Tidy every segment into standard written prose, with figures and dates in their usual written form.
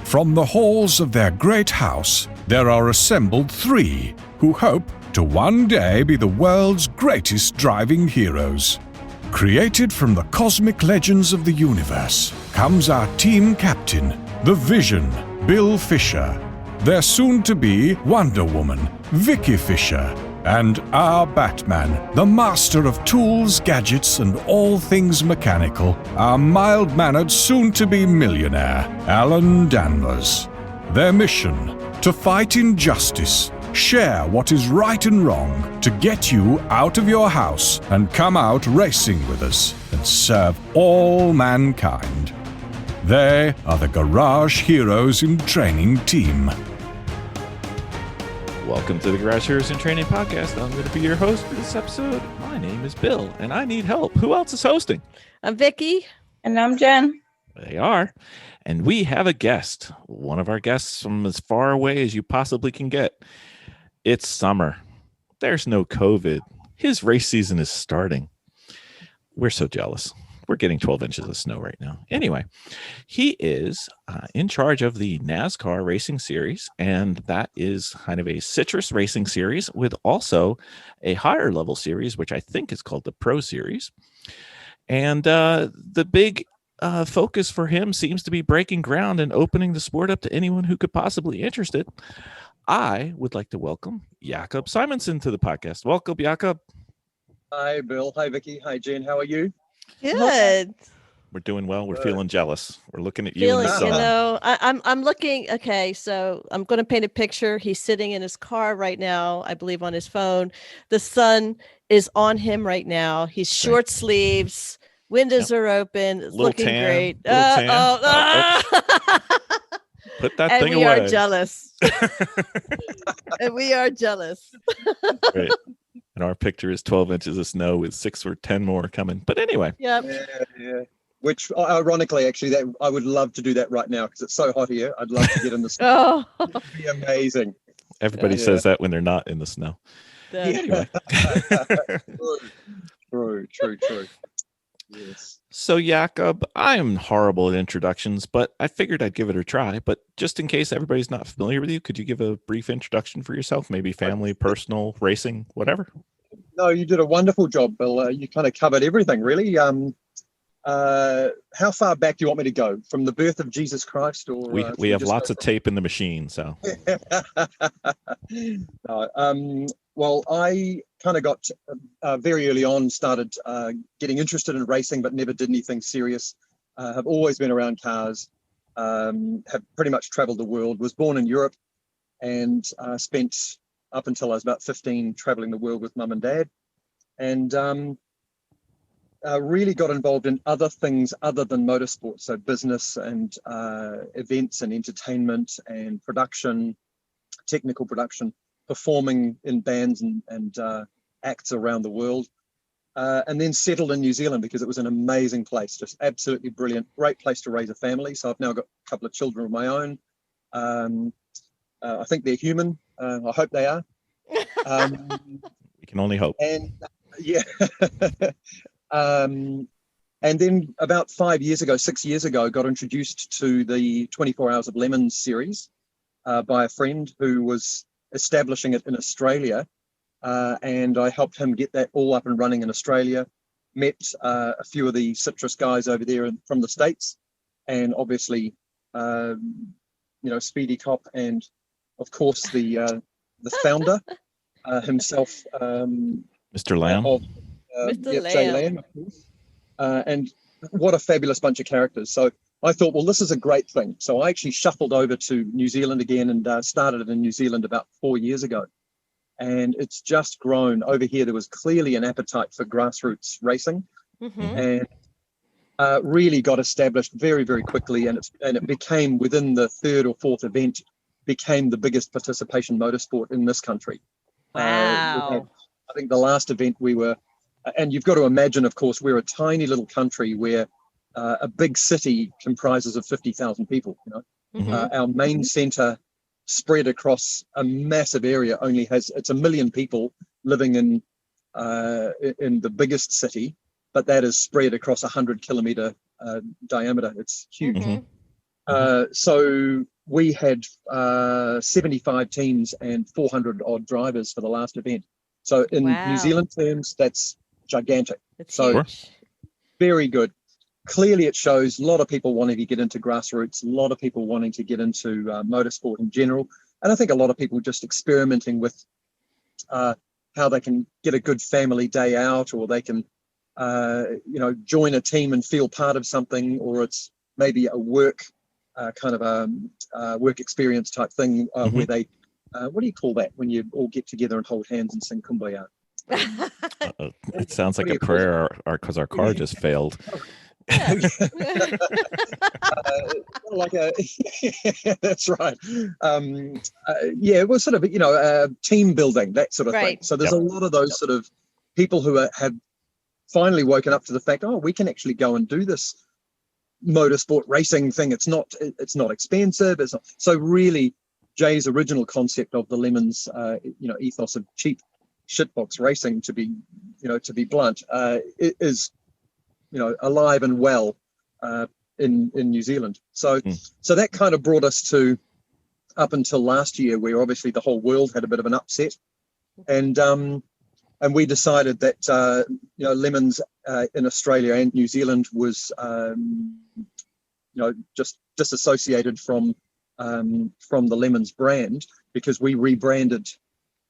From the halls of their great house, there are assembled three who hope to one day be the world's greatest driving heroes. Created from the cosmic legends of the universe comes our team captain, the Vision, Bill Fisher, their soon-to-be Wonder Woman, Vicky Fisher, and our Batman, the master of tools, gadgets, and all things mechanical, our mild-mannered soon-to-be millionaire, Alan Danvers. Their mission: to fight injustice, share what is right and wrong, to get you out of your house and come out racing with us and serve all mankind. They are the Garage Heroes in Training team. Welcome to the Garage Heroes in Training podcast. I'm going to be your host for this episode. My name is Bill, and I need help. Who else is hosting? I'm Vicky. And I'm Jen. They are. And we have a guest, one of our guests from as far away as you possibly can get. It's summer. There's no COVID. His race season is starting. We're so jealous. We're getting 12 inches of snow right now. Anyway, he is in charge of the NaZCAR racing series, and that is kind of a citrus racing series with also a higher level series, which I think is called the Pro Series. And the big focus for him seems to be breaking ground and opening the sport up to anyone who could possibly be interested. I would like to welcome Jakob Simonsen to the podcast. Welcome, Jakob. Hi, Bill. Hi, Vicky. Hi, Jen. How are you? Good. We're doing well. We're feeling jealous. We're looking at you in the sun. You know, I'm looking. Okay, so I'm going to paint a picture. He's sitting in his car right now, I believe, on his phone. The sun is on him right now. He's short sleeves. Windows are open. It's looking tan, great. Put that and thing we away. are jealous. And we are jealous. Right. And our picture is 12 inches of snow with 6 or 10 more coming. But anyway. Yep. Yeah. Which, ironically, actually, that I would love to do that right now because it's so hot here. I'd love to get in the snow. It'd be amazing. Everybody says that when they're not in the snow. Anyway. True. Yes. So, Jakob, I'm horrible at introductions, but I figured I'd give it a try. But just in case everybody's not familiar with you, could you give a brief introduction for yourself? Maybe family, personal, racing, whatever? No, you did a wonderful job, Bill. You kind of covered everything, really. How far back do you want me to go? From the birth of Jesus Christ? Or we have lots of tape in the machine, so. Well, I kind of got very early on, started getting interested in racing, but never did anything serious. Have always been around cars, have pretty much traveled the world, was born in Europe, and spent up until I was about 15 traveling the world with mum and dad. And really got involved in other things other than motorsport, so business and events and entertainment and production, technical production, performing in bands and acts around the world, and then settled in New Zealand because it was an amazing place, just absolutely brilliant, great place to raise a family. So I've now got a couple of children of my own. I think they're human. I hope they are. We can only hope. And yeah. And then about 6 years ago, got introduced to the 24 Hours of Lemons series by a friend who was establishing it in Australia. And I helped him get that all up and running in Australia. Met a few of the citrus guys over there from the States. And obviously, Speedy Cop and, of course, the founder himself. Mr. Lamb. Jay Lamb, of course. And what a fabulous bunch of characters. So I thought, well, this is a great thing. So I actually shuffled over to New Zealand again and started it in New Zealand about 4 years ago. And it's just grown. Over here, there was clearly an appetite for grassroots racing, and really got established very, very quickly. And it became, within the third or fourth event, became the biggest participation motorsport in this country. Wow. I think the last event we were, and you've got to imagine, of course, we're a tiny little country where a big city comprises of 50,000 people. Our main centre, spread across a massive area, it's 1 million people living in the biggest city, but that is spread across 100 kilometre diameter. It's huge. So we had 75 teams and 400 odd drivers for the last event. So in New Zealand terms, that's gigantic. It's so huge. Very good. Clearly, it shows a lot of people wanting to get into grassroots, a lot of people wanting to get into motorsport in general. And I think a lot of people just experimenting with how they can get a good family day out, or they can, join a team and feel part of something, or it's maybe a work kind of a work experience type thing where they, what do you call that when you all get together and hold hands and sing Kumbaya? It sounds like a prayer because our car just failed. Like a that's right. It was sort of team building, that sort of thing. So there's a lot of those sort of people who have finally woken up to the fact, we can actually go and do this motorsport racing thing. It's not expensive. It's not. So really, Jay's original concept of the Lemons ethos of cheap shitbox racing, to be blunt, is alive and well in New Zealand. So that kind of brought us to up until last year, where obviously the whole world had a bit of an upset, and we decided that Lemons in Australia and New Zealand was just disassociated from the Lemons brand, because we rebranded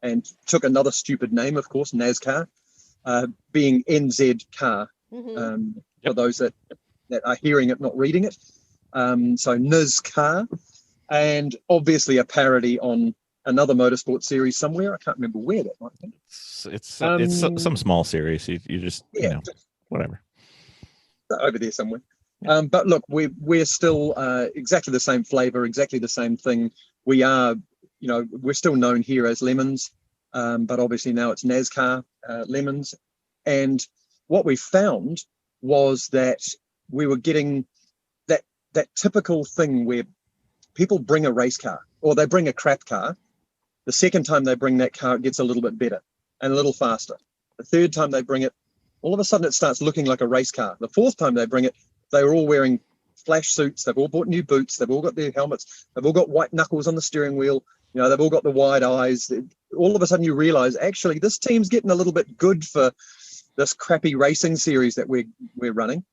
and took another stupid name, of course, NaZCAR, being NZCAR. For those that are hearing it, not reading it. So NaZCAR, and obviously a parody on another motorsport series somewhere. I can't remember where that might be. It's some small series. You just, whatever. Over there somewhere. But look, we're still exactly the same flavor, exactly the same thing. We are, we're still known here as Lemons, but obviously now it's NaZCAR Lemons. And what we found was that we were getting that typical thing where people bring a race car, or they bring a crap car. The second time they bring that car, it gets a little bit better and a little faster. The third time they bring it, all of a sudden it starts looking like a race car. The fourth time they bring it, they were all wearing flash suits. They've all bought new boots. They've all got their helmets. They've all got white knuckles on the steering wheel. They've all got the wide eyes. All of a sudden you realize, actually, this team's getting a little bit good for this crappy racing series that we're running.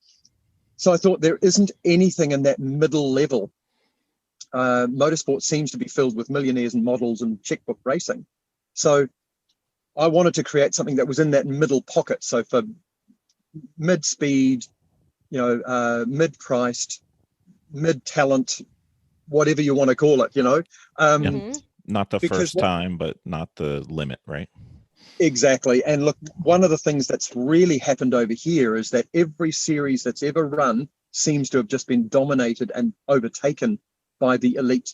So I thought, there isn't anything in that middle level. Motorsport seems to be filled with millionaires and models and checkbook racing. So I wanted to create something that was in that middle pocket. So for mid-speed, mid-priced, mid-talent, whatever you want to call it, Not the first time, but not the limit, right? Exactly. And look, one of the things that's really happened over here is that every series that's ever run seems to have just been dominated and overtaken by the elite,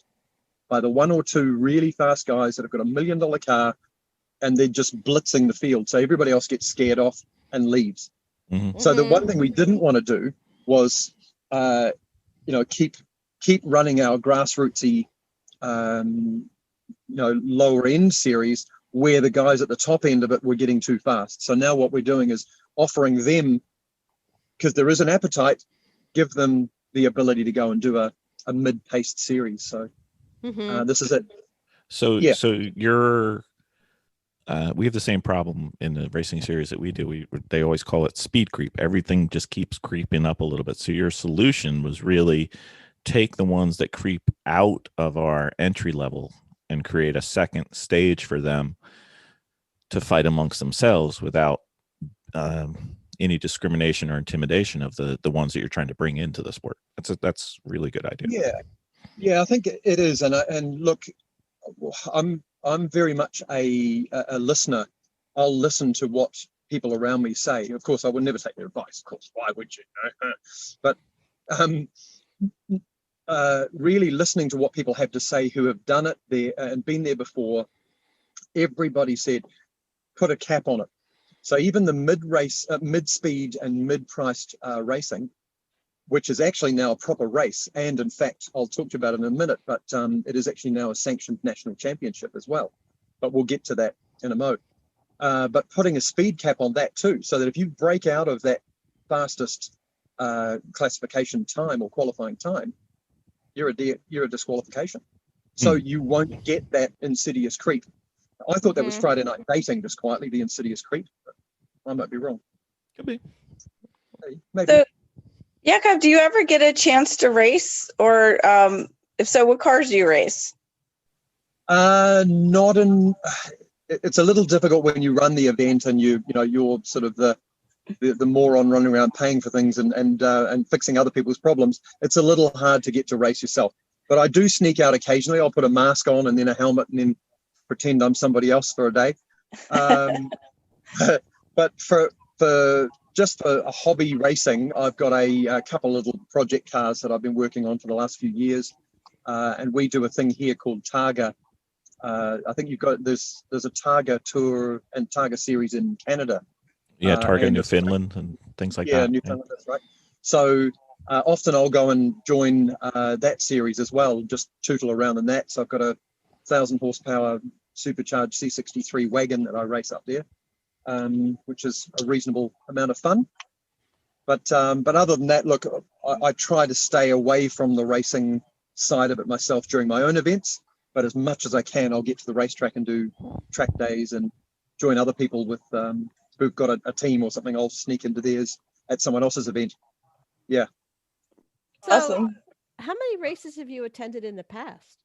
by the one or two really fast guys that have got $1 million car, and they're just blitzing the field. So everybody else gets scared off and leaves. So the one thing we didn't want to do was, keep running our grassrootsy, lower end series where the guys at the top end of it were getting too fast. So now what we're doing is offering them, because there is an appetite, give them the ability to go and do a mid-paced series. So this is it. So you're we have the same problem in the racing series that we do. They always call it speed creep. Everything just keeps creeping up a little bit. So your solution was really take the ones that creep out of our entry level and create a second stage for them to fight amongst themselves without any discrimination or intimidation of the ones that you're trying to bring into the sport. That's a really good idea. Yeah, I think it is. And look, I'm very much a listener. I'll listen to what people around me say. Of course, I would never take their advice. Of course, why would you? But really listening to what people have to say who have done it there and been there before. Everybody said, put a cap on it. So even the mid-speed and mid-priced racing, which is actually now a proper race, and in fact, I'll talk to you about it in a minute, but it is actually now a sanctioned national championship as well. But we'll get to that in a mo. But putting a speed cap on that too, so that if you break out of that fastest classification time or qualifying time, you're a disqualification. So you won't get that insidious creep. I thought that was Friday Night Dating, just quietly, the insidious creep. But I might be wrong. Could be. Maybe. So, Jakob, do you ever get a chance to race? Or if so, what cars do you race? Not in. It's a little difficult when you run the event and you're sort of the moron running around paying for things and fixing other people's problems. It's a little hard to get to race yourself. But I do sneak out occasionally. I'll put a mask on and then a helmet and then pretend I'm somebody else for a day. But for a hobby racing, I've got a couple little project cars that I've been working on for the last few years. And we do a thing here called Targa. I think there's a Targa Tour and Targa series in Canada. Yeah, Targa Newfoundland and things like that. Yeah, Newfoundland, that's right. So often I'll go and join that series as well, just tootle around in that. So I've got a 1,000 horsepower supercharged C63 wagon that I race up there, which is a reasonable amount of fun. But other than that, look, I try to stay away from the racing side of it myself during my own events. But as much as I can, I'll get to the racetrack and do track days and join other people with who've got a team or something. I'll sneak into theirs at someone else's event. Yeah. So, Awesome. how many races have you attended in the past?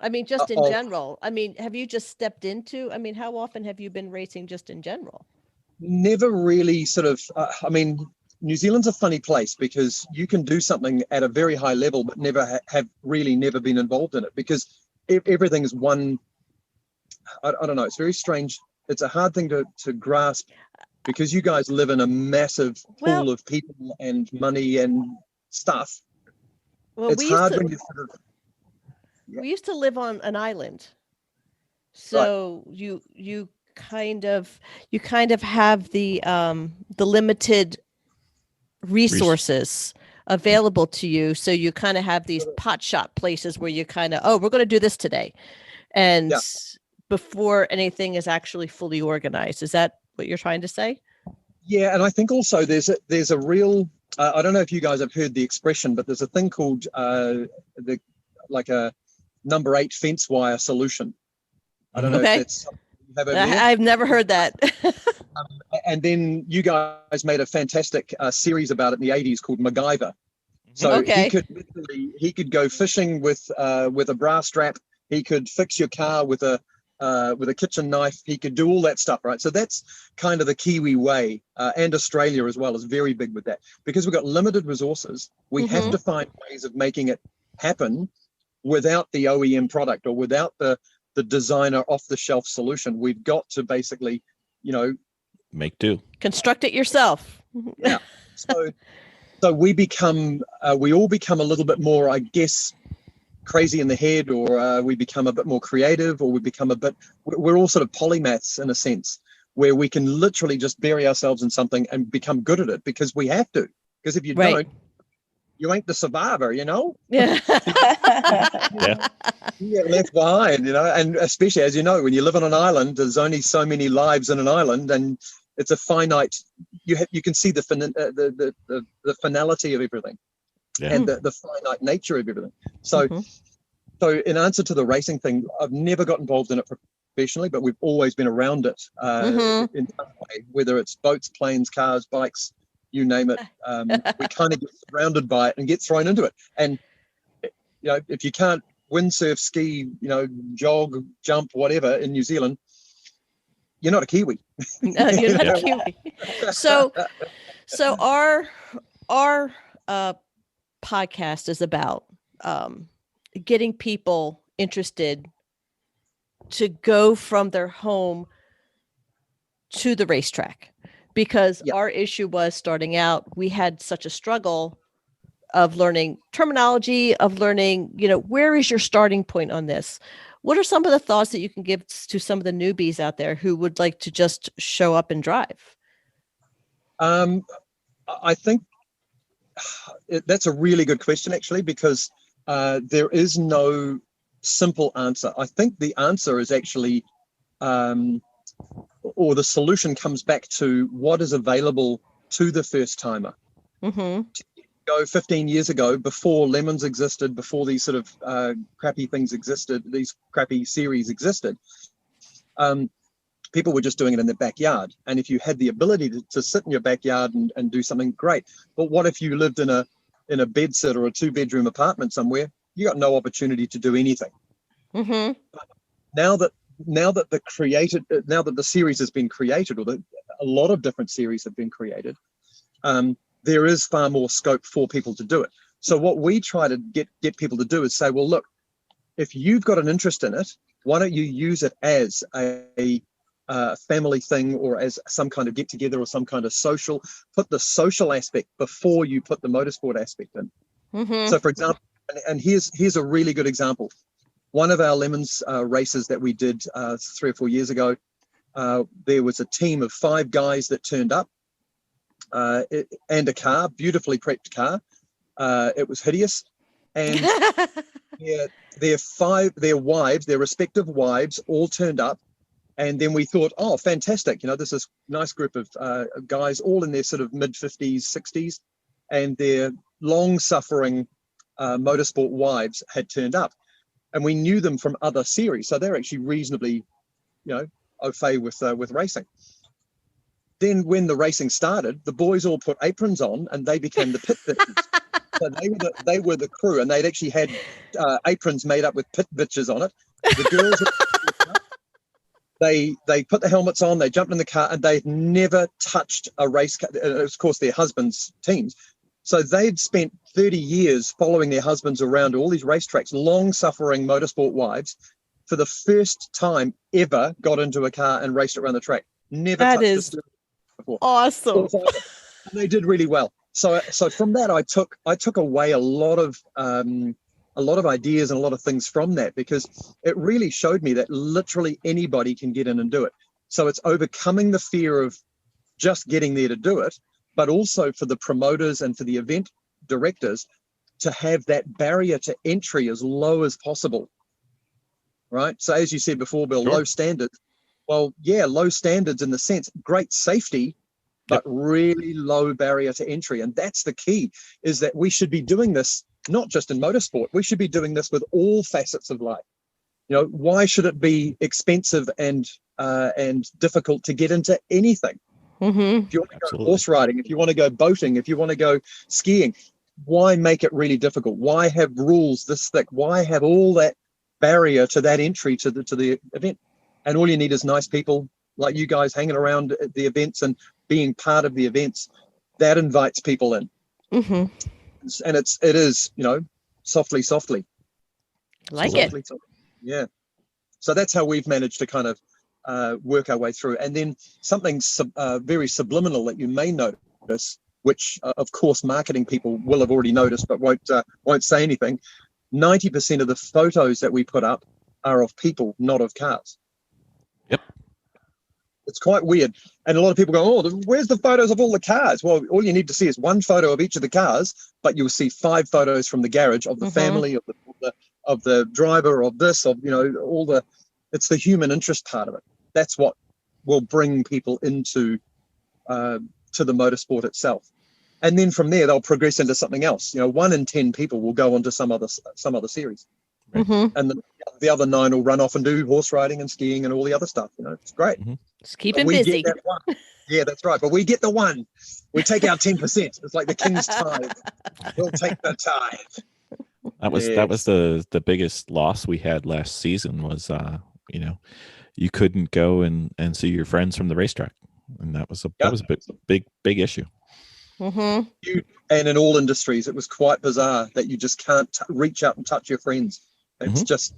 I mean, just in general. I mean, have you just stepped into? I mean, how often have you been racing just in general? Never really sort of. New Zealand's a funny place because you can do something at a very high level, but never have really never been involved in it because everything is one. I don't know. It's very strange. It's a hard thing to grasp because you guys live in a massive pool of people and money and stuff. Well, it's hard when you sort of. Yeah. We used to live on an island, so right. you kind of have the limited resources available to you, so you kind of have these pot shot places where you kind of we're going to do this today, and before anything is actually fully organized. Is that what you're trying to say? Yeah, and I think also there's a real I don't know if you guys have heard the expression, but there's a thing called like a number 8 fence wire solution. I don't know if that's something you have over there. I've never heard that. And then you guys made a fantastic series about it in the 80s called MacGyver. So he could go fishing with a bra strap. He could fix your car with a kitchen knife. He could do all that stuff, right? So that's kind of the Kiwi way, and Australia as well is very big with that because we've got limited resources. We have to find ways of making it happen without the OEM product or without the designer off-the-shelf solution. We've got to basically, make do, construct it yourself. Yeah. So we all become a little bit more, I guess, crazy in the head, or we become a bit more creative, or we're all sort of polymaths in a sense, where we can literally just bury ourselves in something and become good at it because we have to. Because if you don't, you ain't the survivor, Yeah. You get left behind, and especially, as you know, when you live on an island, there's only so many lives in an island, and it's a finite. You can see the finality of everything, and the finite nature of everything. So, so in answer to the racing thing, I've never got involved in it professionally, but we've always been around it in some way, whether it's boats, planes, cars, bikes. You name it, we kind of get surrounded by it and get thrown into it. And if you can't windsurf, ski, jog, jump, whatever in New Zealand, you're not a Kiwi. No, you're not a Kiwi. So our podcast is about getting people interested to go from their home to the racetrack. Because our issue was starting out, we had such a struggle of learning terminology, of learning, where is your starting point on this? What are some of the thoughts that you can give to some of the newbies out there who would like to just show up and drive? I think that's a really good question, actually, because there is no simple answer. I think the answer is actually... or the solution comes back to what is available to the first timer. ago, 15 years ago, before lemons existed, before these sort of crappy things existed, these crappy series existed, people were just doing it in their backyard. And if you had the ability to sit in your backyard and do something, great. But what if you lived in a bedsit or a 2-bedroom apartment somewhere? You got no opportunity to do anything. Mm-hmm. Now that the series has been created, or a lot of different series have been created, there is far more scope for people to do it. So what we try to get people to do is say, well, look, if you've got an interest in it, why don't you use it as a family thing, or as some kind of get together, or some kind of social? Put the social aspect before you put the motorsport aspect in. Mm-hmm. So, for example, and here's a really good example. One of our Lemons races that we did 3 or 4 years ago, there was a team of 5 guys that turned up, and a car, beautifully prepped car. It was hideous, and their wives, their respective wives, all turned up. And then we thought, oh, fantastic! This is a nice group of guys, all in their sort of mid-50s, 60s, and their long-suffering motorsport wives had turned up. And we knew them from other series, so they're actually reasonably, au fait with racing. Then when the racing started, the boys all put aprons on, and they became the pit bitches. So they were the crew, and they'd actually had aprons made up with pit bitches on it. The girls, they put the helmets on, they jumped in the car, and they'd never touched a race car. It was, of course, their husbands' teams. So they'd spent 30 years following their husbands around all these racetracks, long-suffering motorsport wives, for the first time ever got into a car and raced around the track. Never touched a steering before. Awesome. And they did really well. So from that, I took away a lot of ideas and a lot of things from that, because it really showed me that literally anybody can get in and do it. So it's overcoming the fear of just getting there to do it, but also for the promoters and for the event directors to have that barrier to entry as low as possible, right? So as you said before, Bill, low standards. Well, yeah, low standards in the sense, great safety, but really low barrier to entry. And that's the key, is that we should be doing this not just in motorsport. We should be doing this with all facets of life. Why should it be expensive and difficult to get into anything? Mm-hmm. If you want to go horse riding, if you want to go boating, if you want to go skiing, why make it really difficult? Why have rules this thick? Why have all that barrier to that entry to the event? And all you need is nice people like you guys hanging around at the events and being part of the events. That invites people in. Mm-hmm. And it is softly like softly, it. softly. Yeah. So that's how we've managed to kind of work our way through. And then something very subliminal that you may notice, which of course marketing people will have already noticed but won't say anything. 90% of the photos that we put up are of people, not of cars. Yep. It's quite weird. And a lot of people go, oh, where's the photos of all the cars? Well, all you need to see is one photo of each of the cars, but you'll see 5 photos from the garage of the family, of the driver, of this, of it's the human interest part of it. That's what will bring people into to the motorsport itself. And then from there they'll progress into something else. 1 in 10 people will go on to some other series. Mm-hmm. And the other 9 will run off and do horse riding and skiing and all the other stuff. It's great. Mm-hmm. Just keep him busy. Get that one. Yeah, that's right. But we get the one. We take our 10%. It's like the king's tithe. We'll take the tithe. That was the biggest loss we had last season was you couldn't go and see your friends from the racetrack, and that was a big issue. Mm-hmm. And in all industries, it was quite bizarre that you just can't reach out and touch your friends. It's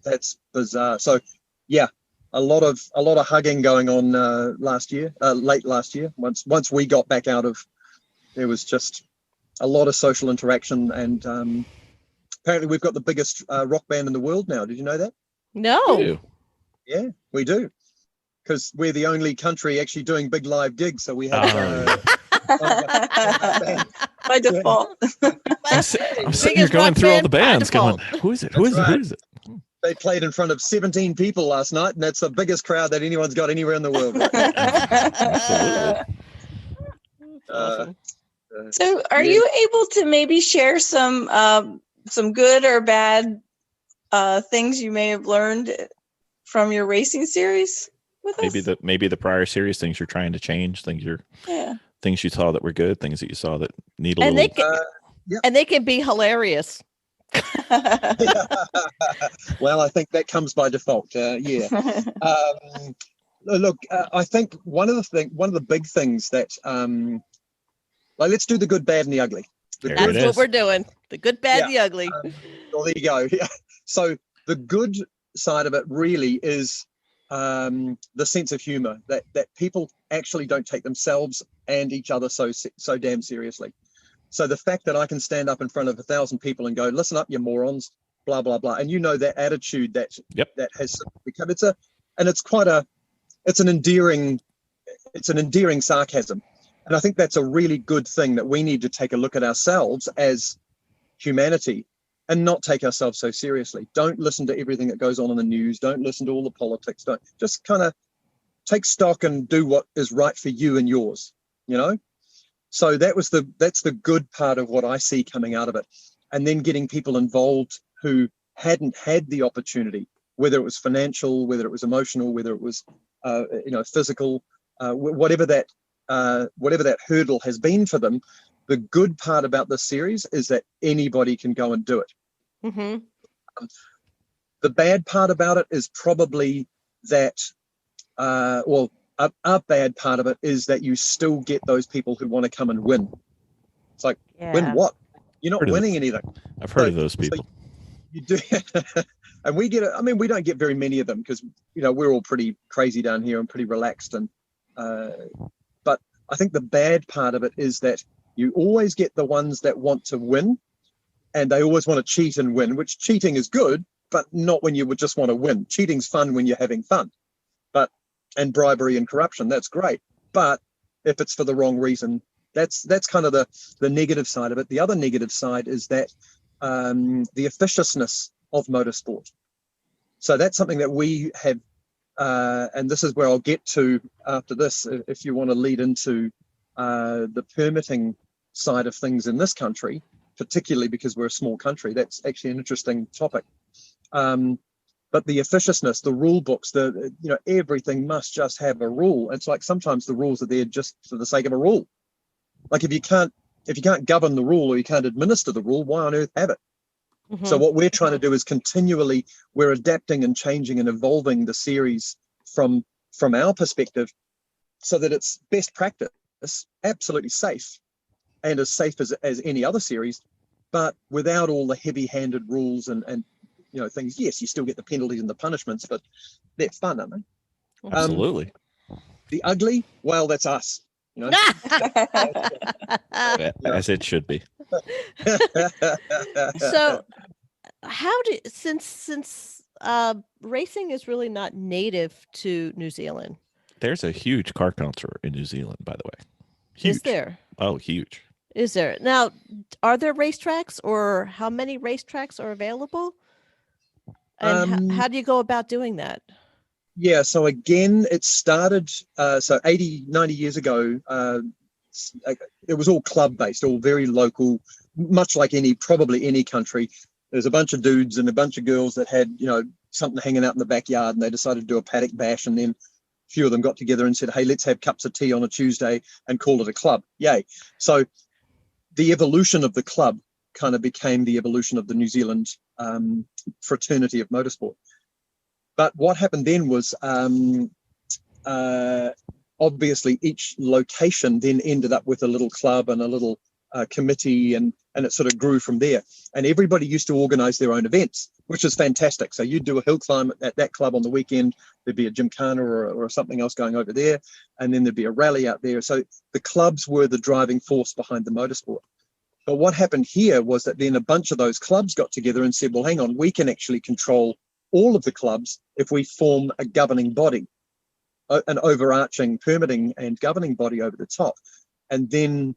that's bizarre. So yeah, a lot of hugging going on late last year. Once we got back out of, there was just a lot of social interaction, and apparently we've got the biggest rock band in the world now. Did you know that? No. Yeah, we do, because we're the only country actually doing big live gigs. So we have by default. I'm sitting here going through all the bands, going, "Who is it? Who is it? Who is it?" They played in front of 17 people last night, and that's the biggest crowd that anyone's got anywhere in the world. Absolutely. Awesome. So are you able to maybe share some good or bad things you may have learned from your racing series with us? Maybe the prior series, things you're trying to change, things you saw that were good, things that you saw that need a little. And they can be hilarious. Well, I think that comes by default. Look, I think one of the big things that let's do the good, bad, and the ugly. That's what we're doing. The good, bad, and the ugly. Well, there you go. Yeah. So the good side of it really is the sense of humor, that people actually don't take themselves and each other so damn seriously. So the fact that I can stand up in front of 1,000 people and go, listen up, you morons, blah, blah, blah. And that attitude that has become, it's an endearing sarcasm. And I think that's a really good thing, that we need to take a look at ourselves as humanity and not take ourselves so seriously. Don't listen to everything that goes on in the news. Don't listen to all the politics. Don't just kind of take stock and do what is right for you and yours, So that's the good part of what I see coming out of it. And then getting people involved who hadn't had the opportunity, whether it was financial, whether it was emotional, whether it was physical, whatever that hurdle has been for them. The good part about this series is that anybody can go and do it. Mm-hmm. The bad part about it is probably that, a bad part of it is that you still get those people who want to come and win. It's like, win what? You're not winning anything. I've heard of those people. So you do. And we get it. I mean, we don't get very many of them because, we're all pretty crazy down here and pretty relaxed. And, but I think the bad part of it is that you always get the ones that want to win, and they always want to cheat and win, which cheating is good, but not when you would just want to win. Cheating's fun when you're having fun. And bribery and corruption, that's great. But if it's for the wrong reason, that's kind of the negative side of it. The other negative side is that the officiousness of motorsport. So that's something that we have, and this is where I'll get to after this, if you want to lead into the permitting side of things in this country, particularly because we're a small country. That's actually an interesting topic. But the officiousness, the rule books, everything must just have a rule. It's like sometimes the rules are there just for the sake of a rule. Like if you can't govern the rule or you can't administer the rule, why on earth have it? Mm-hmm. So what we're trying to do is we're adapting and changing and evolving the series from our perspective so that it's best practice, absolutely safe, and as safe as any other series, but without all the heavy-handed rules and things. Yes, you still get the penalties and the punishments, but they're fun, aren't they? Absolutely. The ugly, well, that's us. As it should be. So, since racing is really not native to New Zealand? There's a huge car culture in New Zealand, by the way. Huge. Is there? Oh, huge. Is there? Now, are there racetracks, or how many racetracks are available? And how do you go about doing that? Yeah, so again, it started 80, 90 years ago. It was all club-based, all very local, much like probably any country. There's a bunch of dudes and a bunch of girls that had, something hanging out in the backyard, and they decided to do a paddock bash, and then a few of them got together and said, hey, let's have cups of tea on a Tuesday and call it a club. Yay. So the evolution of the club kind of became the evolution of the New Zealand fraternity of motorsport. But what happened then was obviously each location then ended up with a little club and a little committee, and it sort of grew from there. And everybody used to organize their own events, which is fantastic. So you'd do a hill climb at that club on the weekend, there'd be a gymkhana or something else going over there, and then there'd be a rally out there. So the clubs were the driving force behind the motorsport. But what happened here was that then a bunch of those clubs got together and said, well, hang on, we can actually control all of the clubs if we form a governing body, an overarching permitting and governing body over the top, and then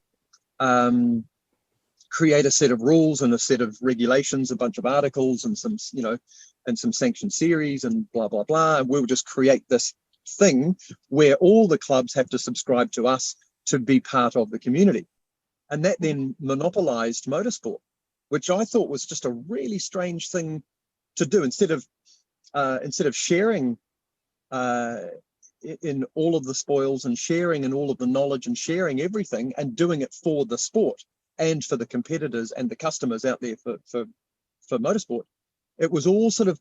create a set of rules and a set of regulations, a bunch of articles and some sanctioned series and blah, blah, blah. And we'll just create this thing where all the clubs have to subscribe to us to be part of the community. And that then monopolized motorsport, which I thought was just a really strange thing to do. Instead of sharing in all of the spoils and sharing in all of the knowledge and sharing everything and doing it for the sport and for the competitors and the customers out there for motorsport, it was all sort of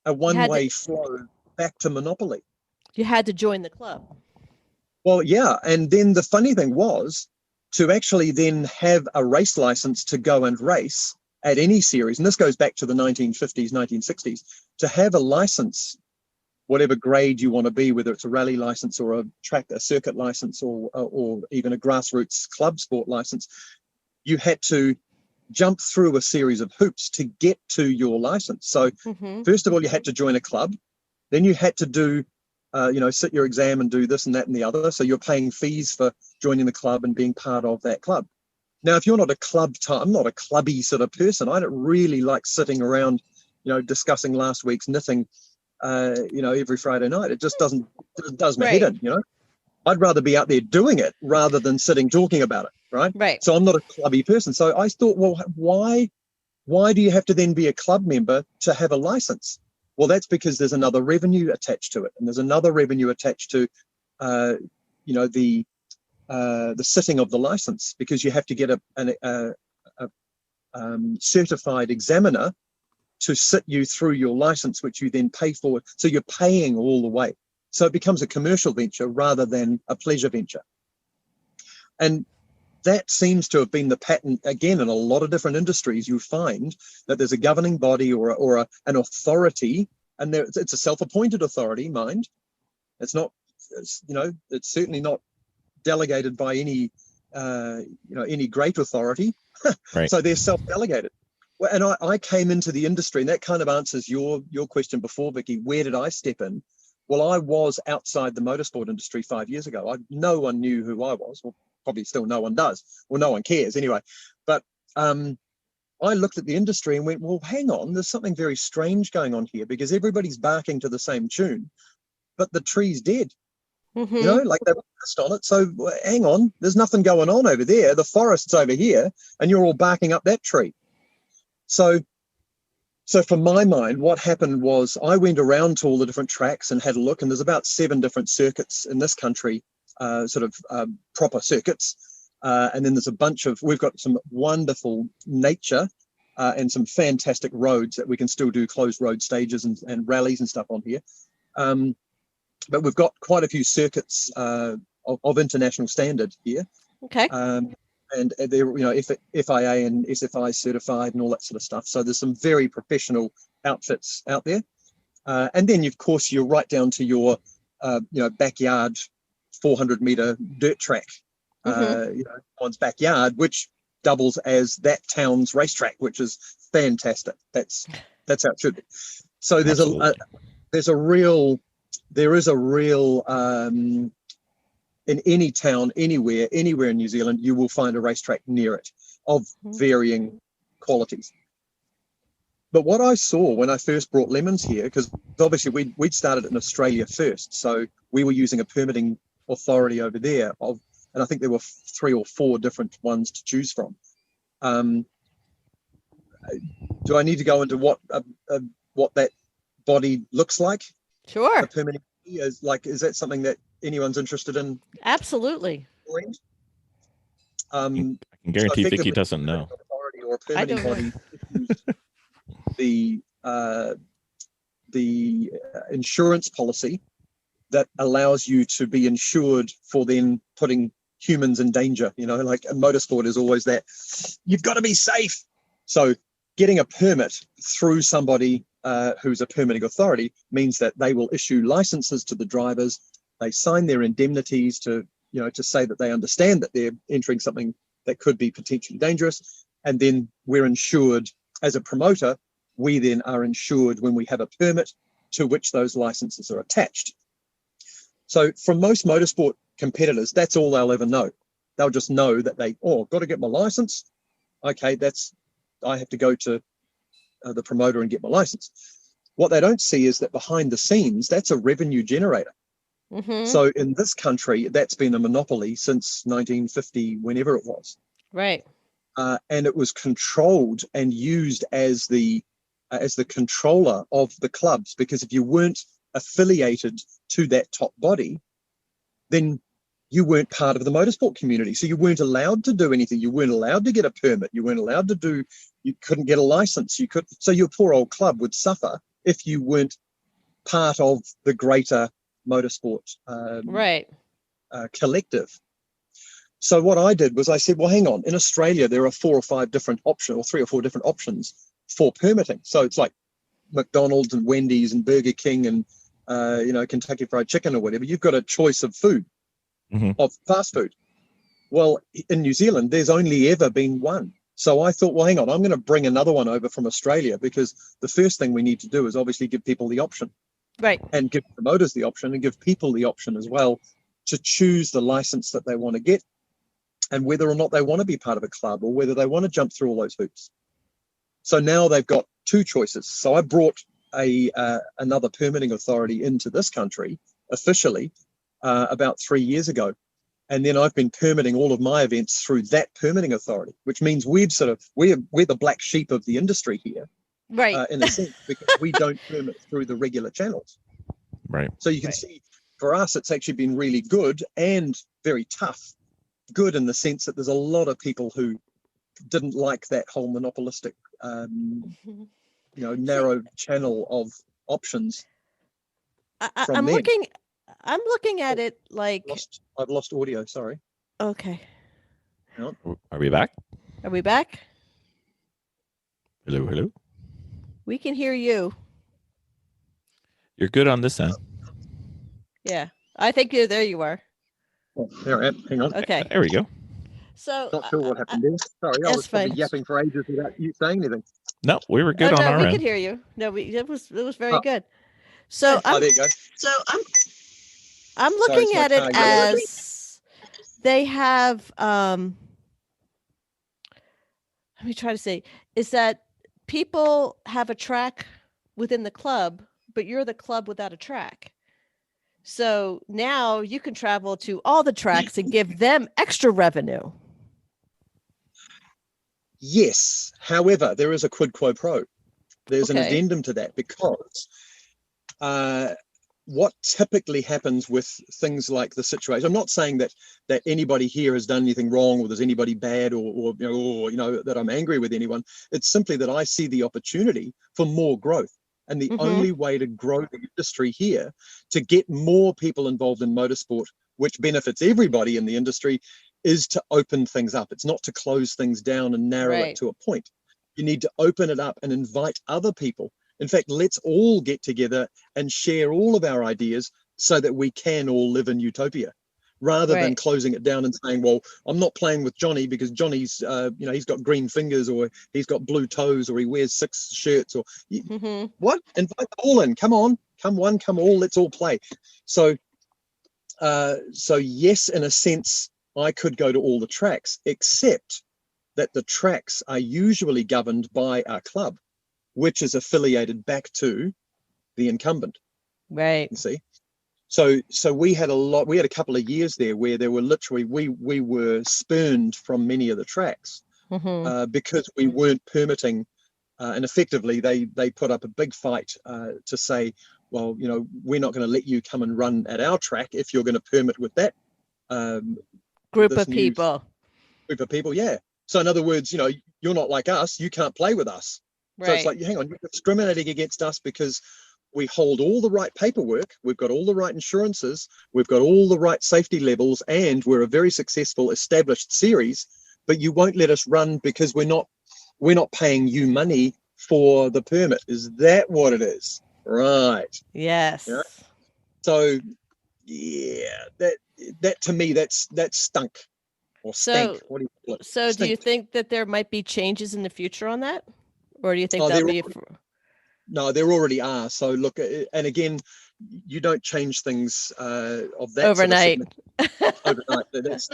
a one-way flow back to monopoly. You had to join the club. Well, yeah. And then the funny thing was to actually then have a race license to go and race at any series. And this goes back to the 1950s, 1960s, to have a license, whatever grade you want to be, whether it's a rally license or a circuit license or even a grassroots club sport license, you had to jump through a series of hoops to get to your license. So first of all, you had to join a club. Then you had to do, sit your exam and do this and that and the other. So you're paying fees for joining the club and being part of that club. Now, if you're not a club type, I'm not a clubby sort of person. I don't really like sitting around, discussing last week's knitting, every Friday night. It just does my head in, I'd rather be out there doing it rather than sitting talking about it, right? Right. So I'm not a clubby person. So I thought, well, why do you have to then be a club member to have a license? Well, that's because there's another revenue attached to it, and there's another revenue attached to, the sitting of the license, because you have to get a certified examiner to sit you through your license, which you then pay for. So you're paying all the way. So it becomes a commercial venture rather than a pleasure venture. And that seems to have been the pattern, again, in a lot of different industries. You find that there's a governing body or an authority, and it's a self-appointed authority, mind. It's not, it's certainly not delegated by any great authority. Right. So they're self-delegated. Well, and I came into the industry, and that kind of answers your question before, Vicky. Where did I step in? Well, I was outside the motorsport industry 5 years ago. No one knew who I was. Well, probably still no one does. Well, no one cares anyway. But I looked at the industry and went, well, hang on, there's something very strange going on here, because everybody's barking to the same tune, but the tree's dead. Like they were pissed on it. So hang on, there's nothing going on over there. The forest's over here, and you're all barking up that tree. So from my mind, what happened was I went around to all the different tracks and had a look, and there's about 7 different circuits in this country, proper circuits. And then there's we've got some wonderful nature and some fantastic roads that we can still do closed road stages and rallies and stuff on here. But we've got quite a few circuits of international standard here. Okay. And they're, FIA and SFI certified and all that sort of stuff. So there's some very professional outfits out there. And then, of course, you're right down to your, backyard 400-meter dirt track, one's backyard, which doubles as that town's racetrack, which is fantastic. That's how it should be. So there is a real in any town, anywhere in New Zealand, you will find a racetrack near it of varying qualities. But what I saw when I first brought Lemons here, because obviously we'd started in Australia first, so we were using a permitting authority over there, and I think there were 3 or 4 different ones to choose from. Do I need to go into what that body looks like? Sure. The permitting is that something that anyone's interested in? Absolutely. I can guarantee Vicky doesn't know. Or a permitting body the insurance policy that allows you to be insured for then putting humans in danger. Like motorsport is always that you've got to be safe. So getting a permit through somebody who's a permitting authority means that they will issue licenses to the drivers. They sign their indemnities to say that they understand that they're entering something that could be potentially dangerous. And then we're insured as a promoter. We then are insured when we have a permit to which those licenses are attached. So from most motorsport competitors, that's all they'll ever know. They'll just know that got to get my license. Okay, I have to go to the promoter and get my license. What they don't see is that behind the scenes, that's a revenue generator. Mm-hmm. So in this country, that's been a monopoly since 1950, whenever it was. Right. And it was controlled and used as the controller of the clubs, because if you weren't affiliated to that top body, then you weren't part of the motorsport community. So you weren't allowed to do anything. You weren't allowed to get a permit. You weren't allowed to do, you couldn't get a license. So your poor old club would suffer if you weren't part of the greater motorsport Right. collective. So what I did was I said, well, hang on. In Australia, there are 4 or 5 different options, or 3 or 4 different options for permitting. So it's like McDonald's and Wendy's and Burger King and Kentucky Fried Chicken or whatever. You've got a choice of food, of fast food. Well, in New Zealand, there's only ever been one. So I thought, well, hang on, I'm going to bring another one over from Australia, because the first thing we need to do is obviously give people the option. Right. And give promoters the option and give people the option as well to choose the license that they want to get, and whether or not they want to be part of a club, or whether they want to jump through all those hoops. So now they've got 2 choices. So I brought another permitting authority into this country officially about 3 years ago. And then I've been permitting all of my events through that permitting authority, which means we're the black sheep of the industry here. Right. In a sense, because we don't permit through the regular channels. Right. So you can see, for us, it's actually been really good and very tough. Good in the sense that there's a lot of people who didn't like that whole monopolistic, narrow channel of options. I'm looking at it like I've lost audio. Sorry. Okay. Are we back? Are we back? Hello, hello. We can hear you. You're good on this end. Yeah, I think you're there. You are. Oh, there I am. Hang on. Okay. There we go. So Not sure what happened there. Sorry, I was probably fine. yapping for ages without you saying anything. No, we were good on our we end. could hear you. No, it was very good. So there you go. I'm looking Sorry, at it as they have. Let me try to say is that people have a track within the club, but you're the club without a track. So now you can travel to all the tracks and give them extra revenue. Yes. However, there is a quid pro quo. There's an addendum to that, because what typically happens with things like the situation, I'm not saying that anybody here has done anything wrong, or there's anybody bad, or that I'm angry with anyone. It's simply that I see the opportunity for more growth. And the only way to grow the industry here, to get more people involved in motorsport, which benefits everybody in the industry, is to open things up. It's not to close things down and narrow it to a point. You need to open it up and invite other people. In fact, let's all get together and share all of our ideas so that we can all live in utopia, rather than closing it down and saying, well, I'm not playing with Johnny because Johnny's, he's got green fingers, or he's got blue toes, or he wears 6 shirts, or what? Invite them all in. Come on, come one, come all. Let's all play. So yes, in a sense, I could go to all the tracks, except that the tracks are usually governed by our club, which is affiliated back to the incumbent. Right. You see? So we had a couple of years there where there were literally, we were spurned from many of the tracks because we weren't permitting, and effectively they put up a big fight to say, well, we're not going to let you come and run at our track if you're going to permit with that group of people. Yeah. So in other words, you're not like us, you can't play with us. Right. So it's like, hang on, you're discriminating against us because we hold all the right paperwork, we've got all the right insurances, we've got all the right safety levels, and we're a very successful established series, but you won't let us run because we're not paying you money for the permit. Is that what it is? Right. Yes. Yeah. So yeah, that to me, that's stunk. Or stank. What do you call it? So do you think that there might be changes in the future on that? Or do you think that'll be... No, there already are. So look, and again, you don't change things of that overnight. Overnight.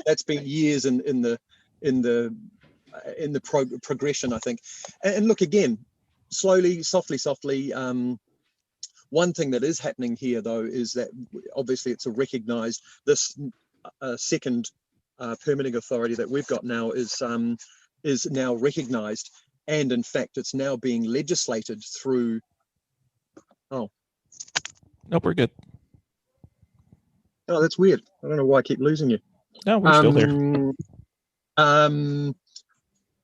That's been years in the progression, I think. And look, again, slowly, softly. One thing that is happening here, though, is that obviously it's a recognised, this second permitting authority that we've got now is now recognised, and in fact it's now being legislated through. Oh, Nope, we're good. oh, that's weird. I don't know why I keep losing you. No, we're still there.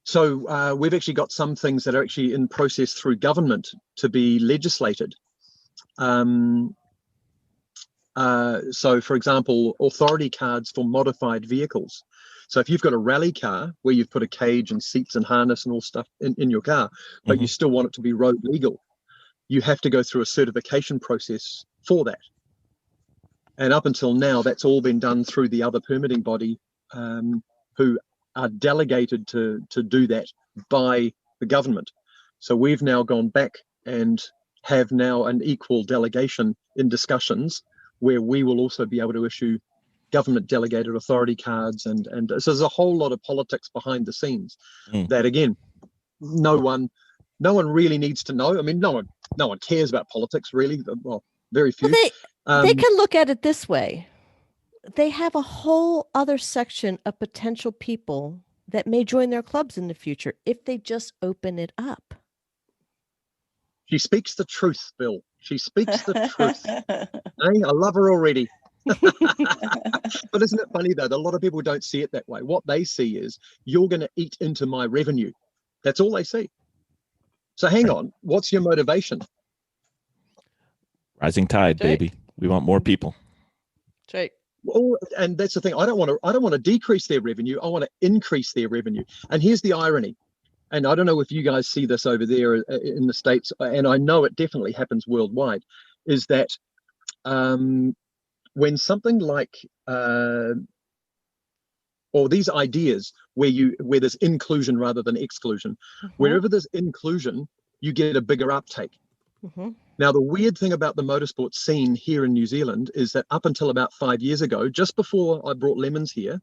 So we've actually got some things that are actually in process through government to be legislated. So, for example, authority cards for modified vehicles. So if you've got a rally car where you've put a cage and seats and harness and all stuff in your car, but you still want it to be road legal, you have to go through a certification process for that. And up until now, that's all been done through the other permitting body, who are delegated to do that by the government. So we've now gone back and have now an equal delegation in discussions where we will also be able to issue government delegated authority cards, and so there's a whole lot of politics behind the scenes that, again, no one really needs to know. I mean, no one cares about politics, really. Well, very few. Well, they can look at it this way. They have a whole other section of potential people that may join their clubs in the future if they just open it up. She speaks the truth, Bill. She speaks the truth. Hey, I love her already. But isn't it funny, though, that a lot of people don't see it that way? What they see is, you're going to eat into my revenue. That's all they see. So hang on, what's your motivation? Rising tide, baby. We want more people. That's right. Well, and that's the thing. I don't want to decrease their revenue. I want to increase their revenue. And here's the irony. And I don't know if you guys see this over there in the States, and I know it definitely happens worldwide, is that when something like or these ideas where there's inclusion rather than exclusion, wherever there's inclusion, you get a bigger uptake. Now, the weird thing about the motorsport scene here in New Zealand is that up until about 5 years ago, just before I brought Lemons here,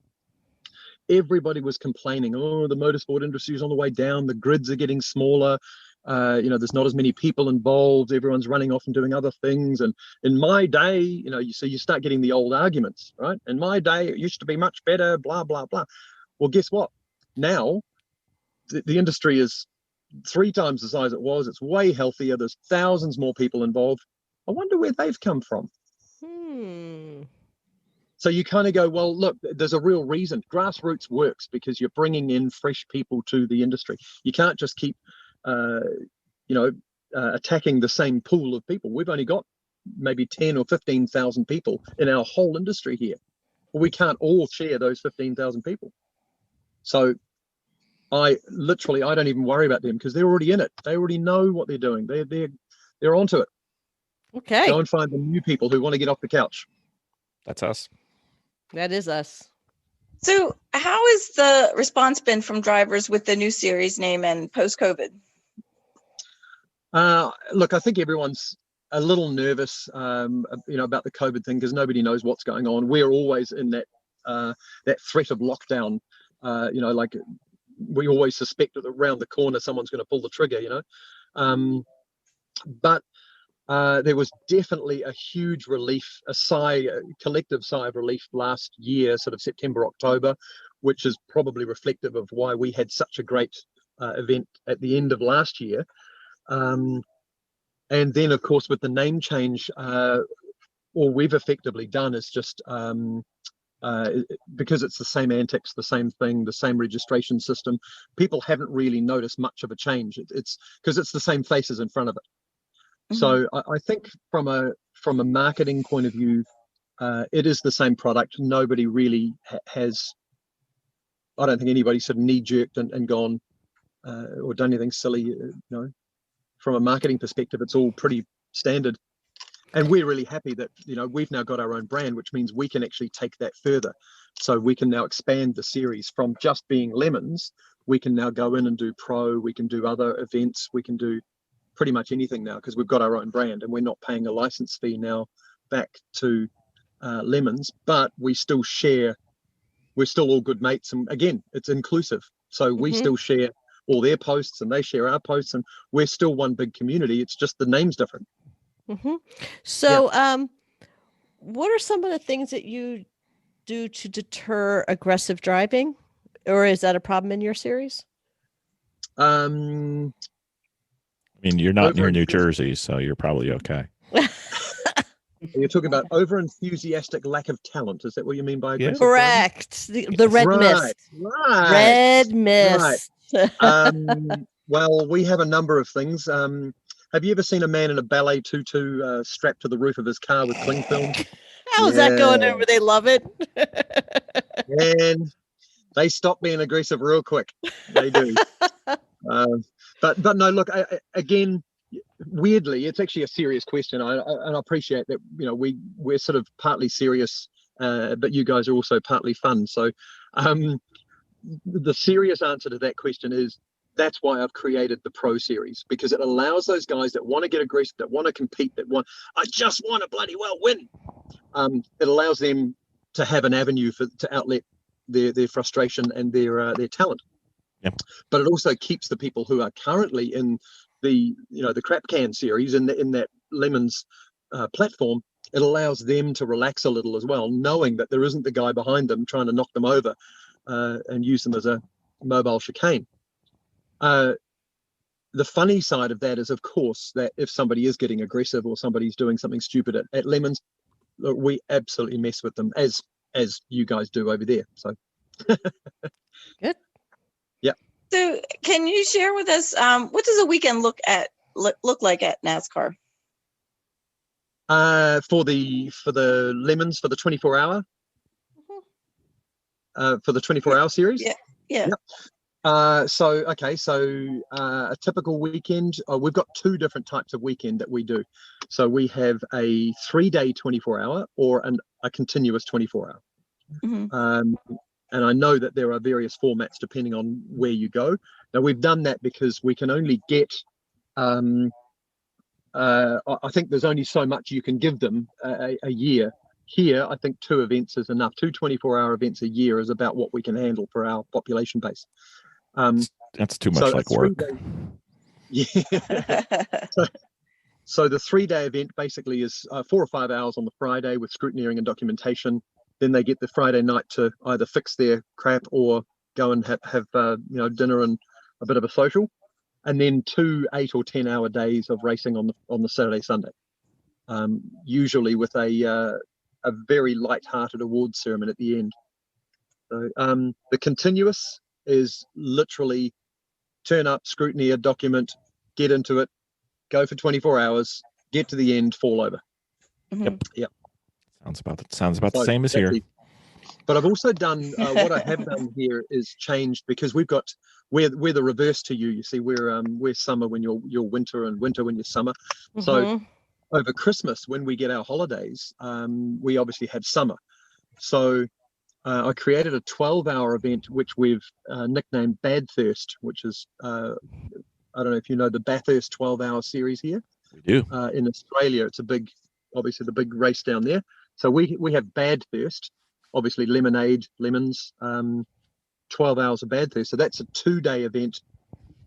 everybody was complaining, oh, the motorsport industry is on the way down, the grids are getting smaller, there's not as many people involved, everyone's running off and doing other things. And in my day, you start getting the old arguments, right? In my day, it used to be much better, blah, blah, blah. Well, guess what? Now, the industry is 3 times the size it was. It's way healthier. There's thousands more people involved. I wonder where they've come from. So you kind of go, well, look, there's a real reason. Grassroots works because you're bringing in fresh people to the industry. You can't just keep, attacking the same pool of people. We've only got maybe 10 or 15,000 people in our whole industry here. Well, we can't all share those 15,000 people. So I don't even worry about them because they're already in it. They already know what they're doing. They're onto it. Okay. Go and find the new people who want to get off the couch. That's us. That is us. So how has the response been from drivers with the new series name and post-COVID? Look, I think everyone's a little nervous, about the COVID thing because nobody knows what's going on. We're always in that threat of lockdown. We always suspect that around the corner someone's going to pull the trigger. But there was definitely a huge relief, a collective sigh of relief last year, sort of September, October, which is probably reflective of why we had such a great event at the end of last year. And then, of course, with the name change, all we've effectively done is just because it's the same antics, the same thing, the same registration system, people haven't really noticed much of a change. It's because it's the same faces in front of it. So I think from a marketing point of view, it is the same product. Nobody really has. I don't think anybody sort of knee-jerked and gone or done anything silly. From a marketing perspective, it's all pretty standard. And we're really happy that we've now got our own brand, which means we can actually take that further. So we can now expand the series from just being Lemons. We can now go in and do pro. We can do other events. We can do pretty much anything now because we've got our own brand and we're not paying a license fee now back to Lemons, but we still share. We're still all good mates, and again, it's inclusive. So we still share all their posts and they share our posts, and we're still one big community. It's just the name's different. Hmm. So, what are some of the things that you do to deter aggressive driving, or is that a problem in your series? Um, I mean, you're not over near New Jersey, so you're probably okay. You're talking about over enthusiastic lack of talent. Is that what you mean by aggressive driving? Correct. The red mist. Right. Red mist. Well, we have a number of things. Have you ever seen a man in a ballet tutu strapped to the roof of his car with cling film? How's that going over? They love it. And they stop being aggressive real quick. They do. But no, look, again, weirdly, it's actually a serious question. And I appreciate that, we're sort of partly serious, but you guys are also partly fun. So the serious answer to that question is that's why I've created the Pro Series, because it allows those guys that want to get aggressive, that want to compete, I just want to bloody well win. It allows them to have an avenue to outlet their frustration and their talent. Yep. But it also keeps the people who are currently in the crap can series in that Lemons platform. It allows them to relax a little as well, knowing that there isn't the guy behind them trying to knock them over and use them as a mobile chicane. The funny side of that is, of course, that if somebody is getting aggressive or somebody's doing something stupid at Lemons, look, we absolutely mess with them as you guys do over there. So Good. Yeah. So can you share with us what does a weekend look like at NaZCAR? For the Lemons, for the 24-hour for the 24-hour series. Yeah. So a typical weekend, we've got two different types of weekend that we do. So we have a 3-day 24-hour or a continuous 24-hour. Mm-hmm. And I know that there are various formats depending on where you go. Now, we've done that because we can only get I think there's only so much you can give them a year. Here, I think 2 events is enough. 2 24-hour events a year is about what we can handle for our population base. That's too much like work. Yeah. So the 3-day event basically is 4 or 5 hours on the Friday with scrutineering and documentation. Then they get the Friday night to either fix their crap or go and have dinner and a bit of a social, and then 2 8 or 10-hour days of racing on the Saturday, Sunday. Usually with a very light-hearted awards ceremony at the end. So the continuous is literally turn up, scrutiny, document, get into it, go for 24 hours, get to the end, fall over. Mm-hmm. Yep. Sounds about the same as here. But I've also done what I have done here is changed, because we're the reverse to you. You see, we're summer when you're winter, and winter when you're summer. Mm-hmm. So over Christmas, when we get our holidays, we obviously have summer. So I created a 12-hour event which we've nicknamed Bad Thirst, which is I don't know if you know the Bathurst 12-hour series here. We do. In Australia, it's obviously the big race down there. So we have Bad Thirst, obviously lemonade, lemons, 12 hours of Bad Thirst. So that's a 2-day event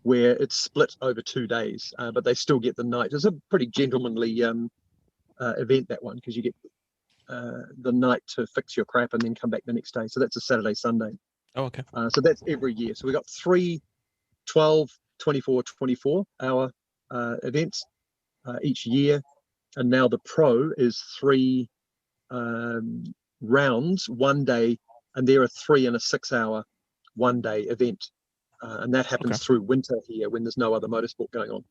where it's split over 2 days, but they still get the night. It's a pretty gentlemanly event, that one, because you get the night to fix your crap and then come back the next day. So that's a Saturday, Sunday. Oh, okay. So that's every year. So we got 3 12, 24, 24-hour events each year. And now the Pro is 3 rounds, 1 day, and there are 3 in a 6-hour 1-day event. And that happens through winter here when there's no other motorsport going on.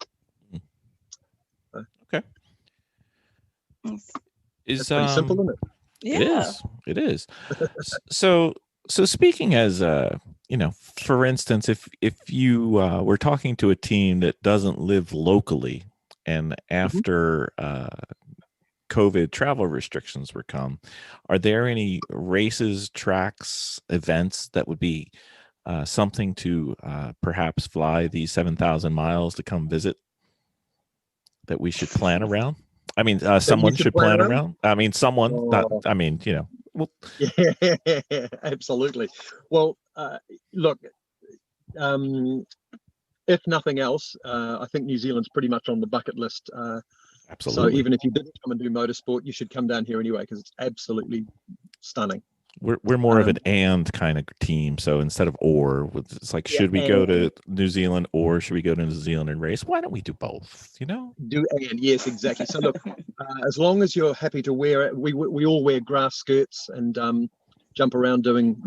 Okay. It's pretty simple, isn't it? Yeah. It is. So speaking as for instance, if you were talking to a team that doesn't live locally, and after COVID travel restrictions were come, are there any races, tracks, events that would be something to perhaps fly the 7,000 miles to come visit that we should plan around? I mean, someone should plan around. I mean, someone. Not, I mean, Well, yeah, absolutely. Well, look, if nothing else, I think New Zealand's pretty much on the bucket list Absolutely. So even if you didn't come and do motorsport, you should come down here anyway, because it's absolutely stunning. We're more of an and kind of team. So instead of or, it's like, should we go to New Zealand or should we go to New Zealand and race? Why don't we do both? You know? Do and yes, exactly. So look, as long as you're happy to wear it, we all wear grass skirts and jump around doing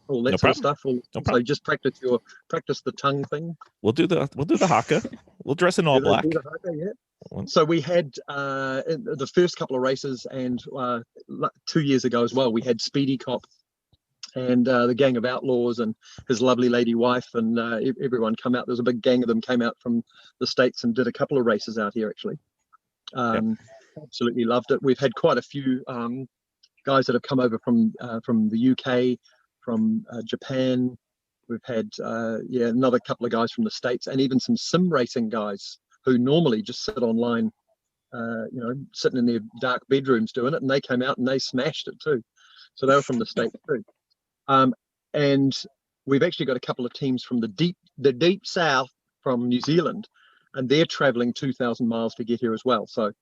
all that sort of stuff. So just practice the tongue thing. We'll do the haka. We'll dress in all black. Do the haka, yeah. So we had the first couple of races, and 2 years ago as well, we had Speedy Cop and the Gang of Outlaws and his lovely lady wife, and everyone come out. There's a big gang of them came out from the States and did a couple of races out here, actually. Absolutely loved it. We've had quite a few guys that have come over from the UK, from Japan. We've had another couple of guys from the States, and even some sim racing guys who normally just sit online, sitting in their dark bedrooms doing it, and they came out and they smashed it too. So they were from the States too. And we've actually got a couple of teams from the deep south from New Zealand, and they're traveling 2,000 miles to get here as well. So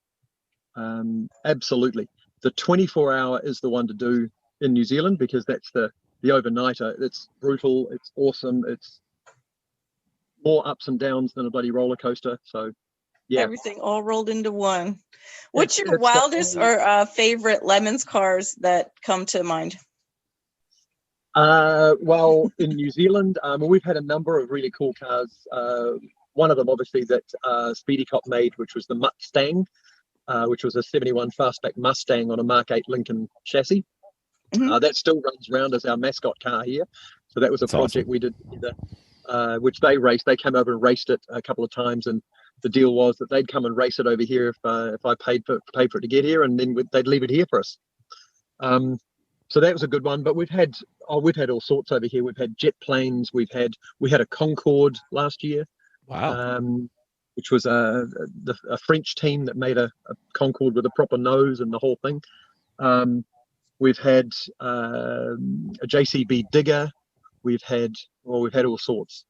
absolutely, the 24-hour is the one to do in New Zealand, because that's the overnighter. It's brutal, it's awesome, it's more ups and downs than a bloody roller coaster. So yeah, everything all rolled into one. What's your wildest or favorite Lemons cars that come to mind? Well, in New Zealand, we've had a number of really cool cars. One of them, obviously, that Speedy Cop made, which was the Mustang, which was a 71 fastback Mustang on a Mark 8 Lincoln chassis. That still runs around as our mascot car here. So that was a project we did together, which they raced. They came over and raced it a couple of times, and the deal was that they'd come and race it over here if I paid for it to get here, and then they'd leave it here for us. So that was a good one. But we've had all sorts over here. We've had jet planes. We had a Concorde last year. Wow. Which was a French team that made a Concorde with a proper nose and the whole thing. We've had a JCB digger. We've had all sorts.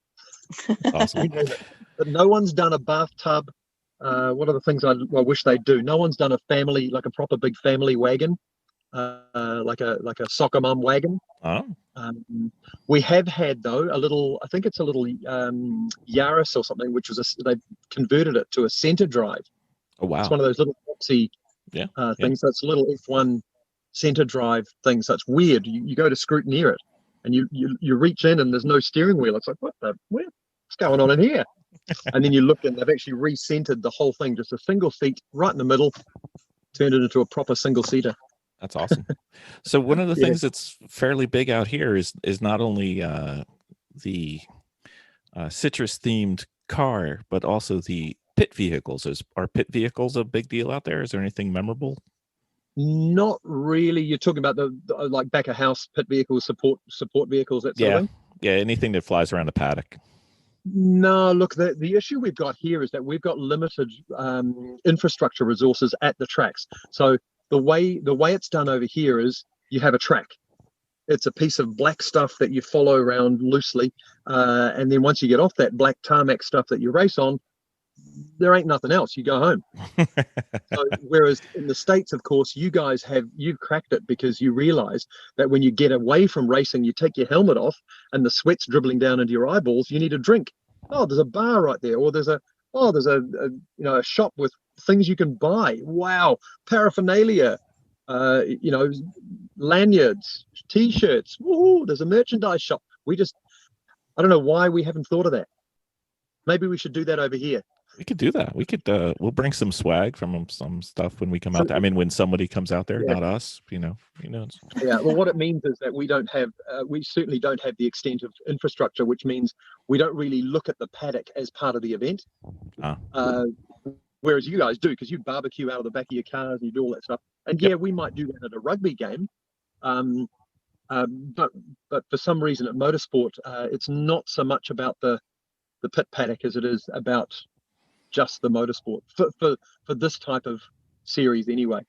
Awesome. But no one's done a bathtub. One of the things I wish they'd do. No one's done a family, like a proper big family wagon, like a soccer mum wagon. Oh. We have had though a little. I think it's a little Yaris or something, which was they've converted it to a center drive. Oh wow! It's one of those little boxy things. So it's a little F1 center drive thing. So it's weird. You go to scrutineer it, and you reach in and there's no steering wheel. It's like what's going on in here? And then you look and they've actually recentered the whole thing, just a single seat right in the middle, turned it into a proper single seater. That's awesome. So one of the things that's fairly big out here is not only the citrus themed car, but also the pit vehicles. Are pit vehicles a big deal out there? Is there anything memorable? Not really. You're talking about the like back of house pit vehicles, support vehicles, that sort of thing? Yeah, anything that flies around the paddock. No, look, the issue we've got here is that we've got limited infrastructure resources at the tracks. So the way it's done over here is you have a track. It's a piece of black stuff that you follow around loosely, and then once you get off that black tarmac stuff that you race on, there ain't nothing else. You go home. So, whereas in the States, of course, you've cracked it, because you realize that when you get away from racing, you take your helmet off and the sweat's dribbling down into your eyeballs. You need a drink. Oh, there's a bar right there, or there's a shop with things you can buy. Wow, paraphernalia, lanyards, T-shirts. Woohoo! There's a merchandise shop. I don't know why we haven't thought of that. Maybe we should do that over here. We could do that. We could. We'll bring some swag from them, some stuff when we come out there. I mean, when somebody comes out there, not us. Yeah. Well, what it means is that we don't have. We certainly don't have the extent of infrastructure, which means we don't really look at the paddock as part of the event. Whereas you guys do, because you barbecue out of the back of your cars and you do all that stuff. And we might do that at a rugby game. But for some reason at motorsport, it's not so much about the pit paddock as it is about just the motorsport for this type of series anyway.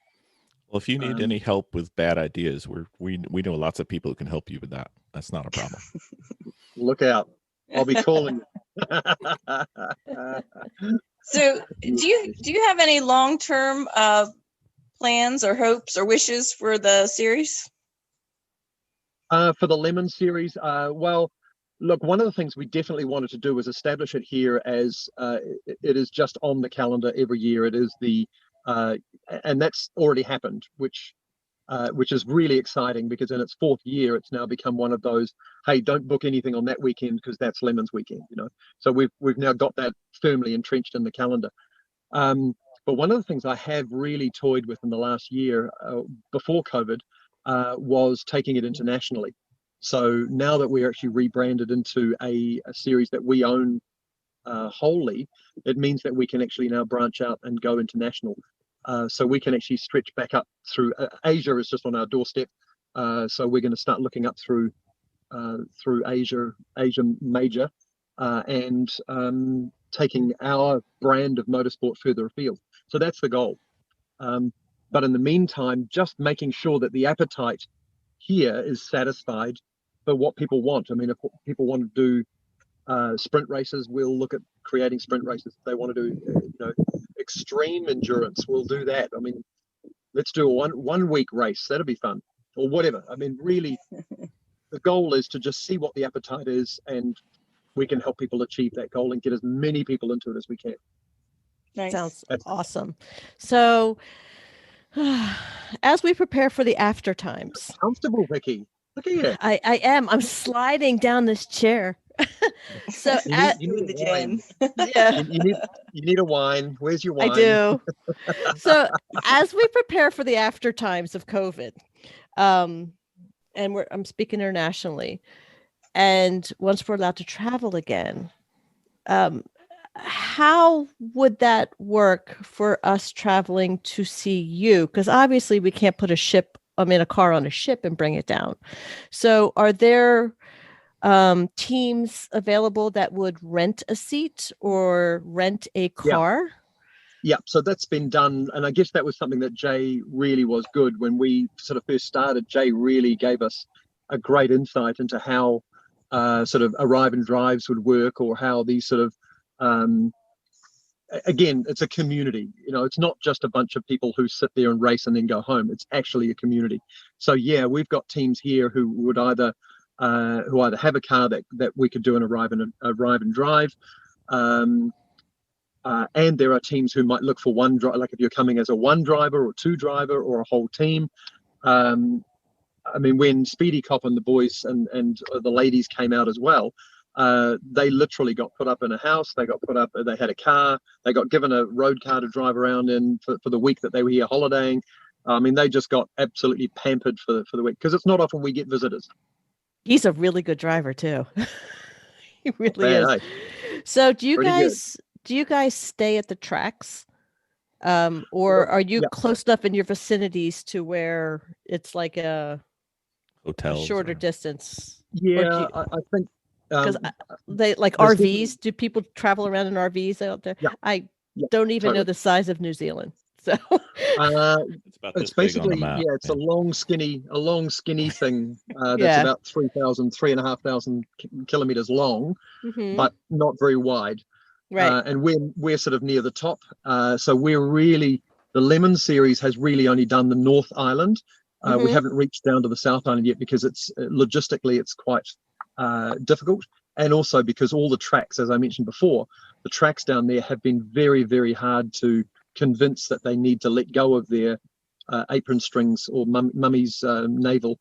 Well, if you need any help with bad ideas, we know lots of people who can help you with that. That's not a problem. Look out. I'll be calling you. So do you have any long-term plans or hopes or wishes for the series? For the Lemon series, well, look, one of the things we definitely wanted to do was establish it here as it is just on the calendar every year. It is and that's already happened, which is really exciting because in its 4th year, it's now become one of those, hey, don't book anything on that weekend because that's Lemon's weekend, So we've now got that firmly entrenched in the calendar. But one of the things I have really toyed with in the last year before COVID was taking it internationally. So now that we're actually rebranded into a series that we own wholly, it means that we can actually now branch out and go international. So we can actually stretch back up through Asia is just on our doorstep. So we're going to start looking up through Asia Major, and taking our brand of motorsport further afield. So that's the goal. But in the meantime, just making sure that the appetite here is satisfied for what people want. I mean, if people want to do sprint races, we'll look at creating sprint races. If they want to do, extreme endurance, we'll do that. I mean, let's do a one week race. That'll be fun, or whatever. I mean, really, the goal is to just see what the appetite is, and we can help people achieve that goal and get as many people into it as we can. Nice. Sounds awesome. So, as we prepare for the after times, Comfortable, Vicky. Look at you. I am. I'm sliding down this chair. So You need the a wine. yeah, You need a wine. Where's your wine? I do. So as we prepare for the after times of COVID, and I'm speaking internationally, and once we're allowed to travel again, how would that work for us traveling to see you? Because obviously we can't put a car on a ship and bring it down. So are there teams available that would rent a seat or rent a car? Yeah, so that's been done, and I guess that was something that Jay really was good when we sort of first started. Jay really gave us a great insight into how sort of arrive and drives would work, or how these sort of again, it's a community. It's not just a bunch of people who sit there and race and then go home. It's actually a community. So yeah, we've got teams here who would either have a car that we could do an arrive and drive, and there are teams who might look for one driver, like if you're coming as a one driver or two driver or a whole team. I mean, when Speedy Cop and the boys and the ladies came out as well, they literally got put up in a house. They had a car. They got given a road car to drive around in for the week that they were here holidaying. I mean, they just got absolutely pampered for the week, because it's not often we get visitors. He's a really good driver too. He really Man, is. hey. So do you guys stay at the tracks? Or are you close enough in your vicinities to where it's like a shorter distance? Yeah, I think because they like RVs. Do people travel around in RVs out there? Yeah. I don't even know the size of New Zealand. So it's basically big on the map. It's a long skinny thing that's about 3,500 kilometers long, but not very wide. Right. And we're sort of near the top. So we're really, the Lemon series has really only done the North Island. We haven't reached down to the South Island yet, because it's logistically it's quite difficult, and also because all the tracks, as I mentioned before, the tracks down there have been very, very hard to convince that they need to let go of their apron strings or mummy's navel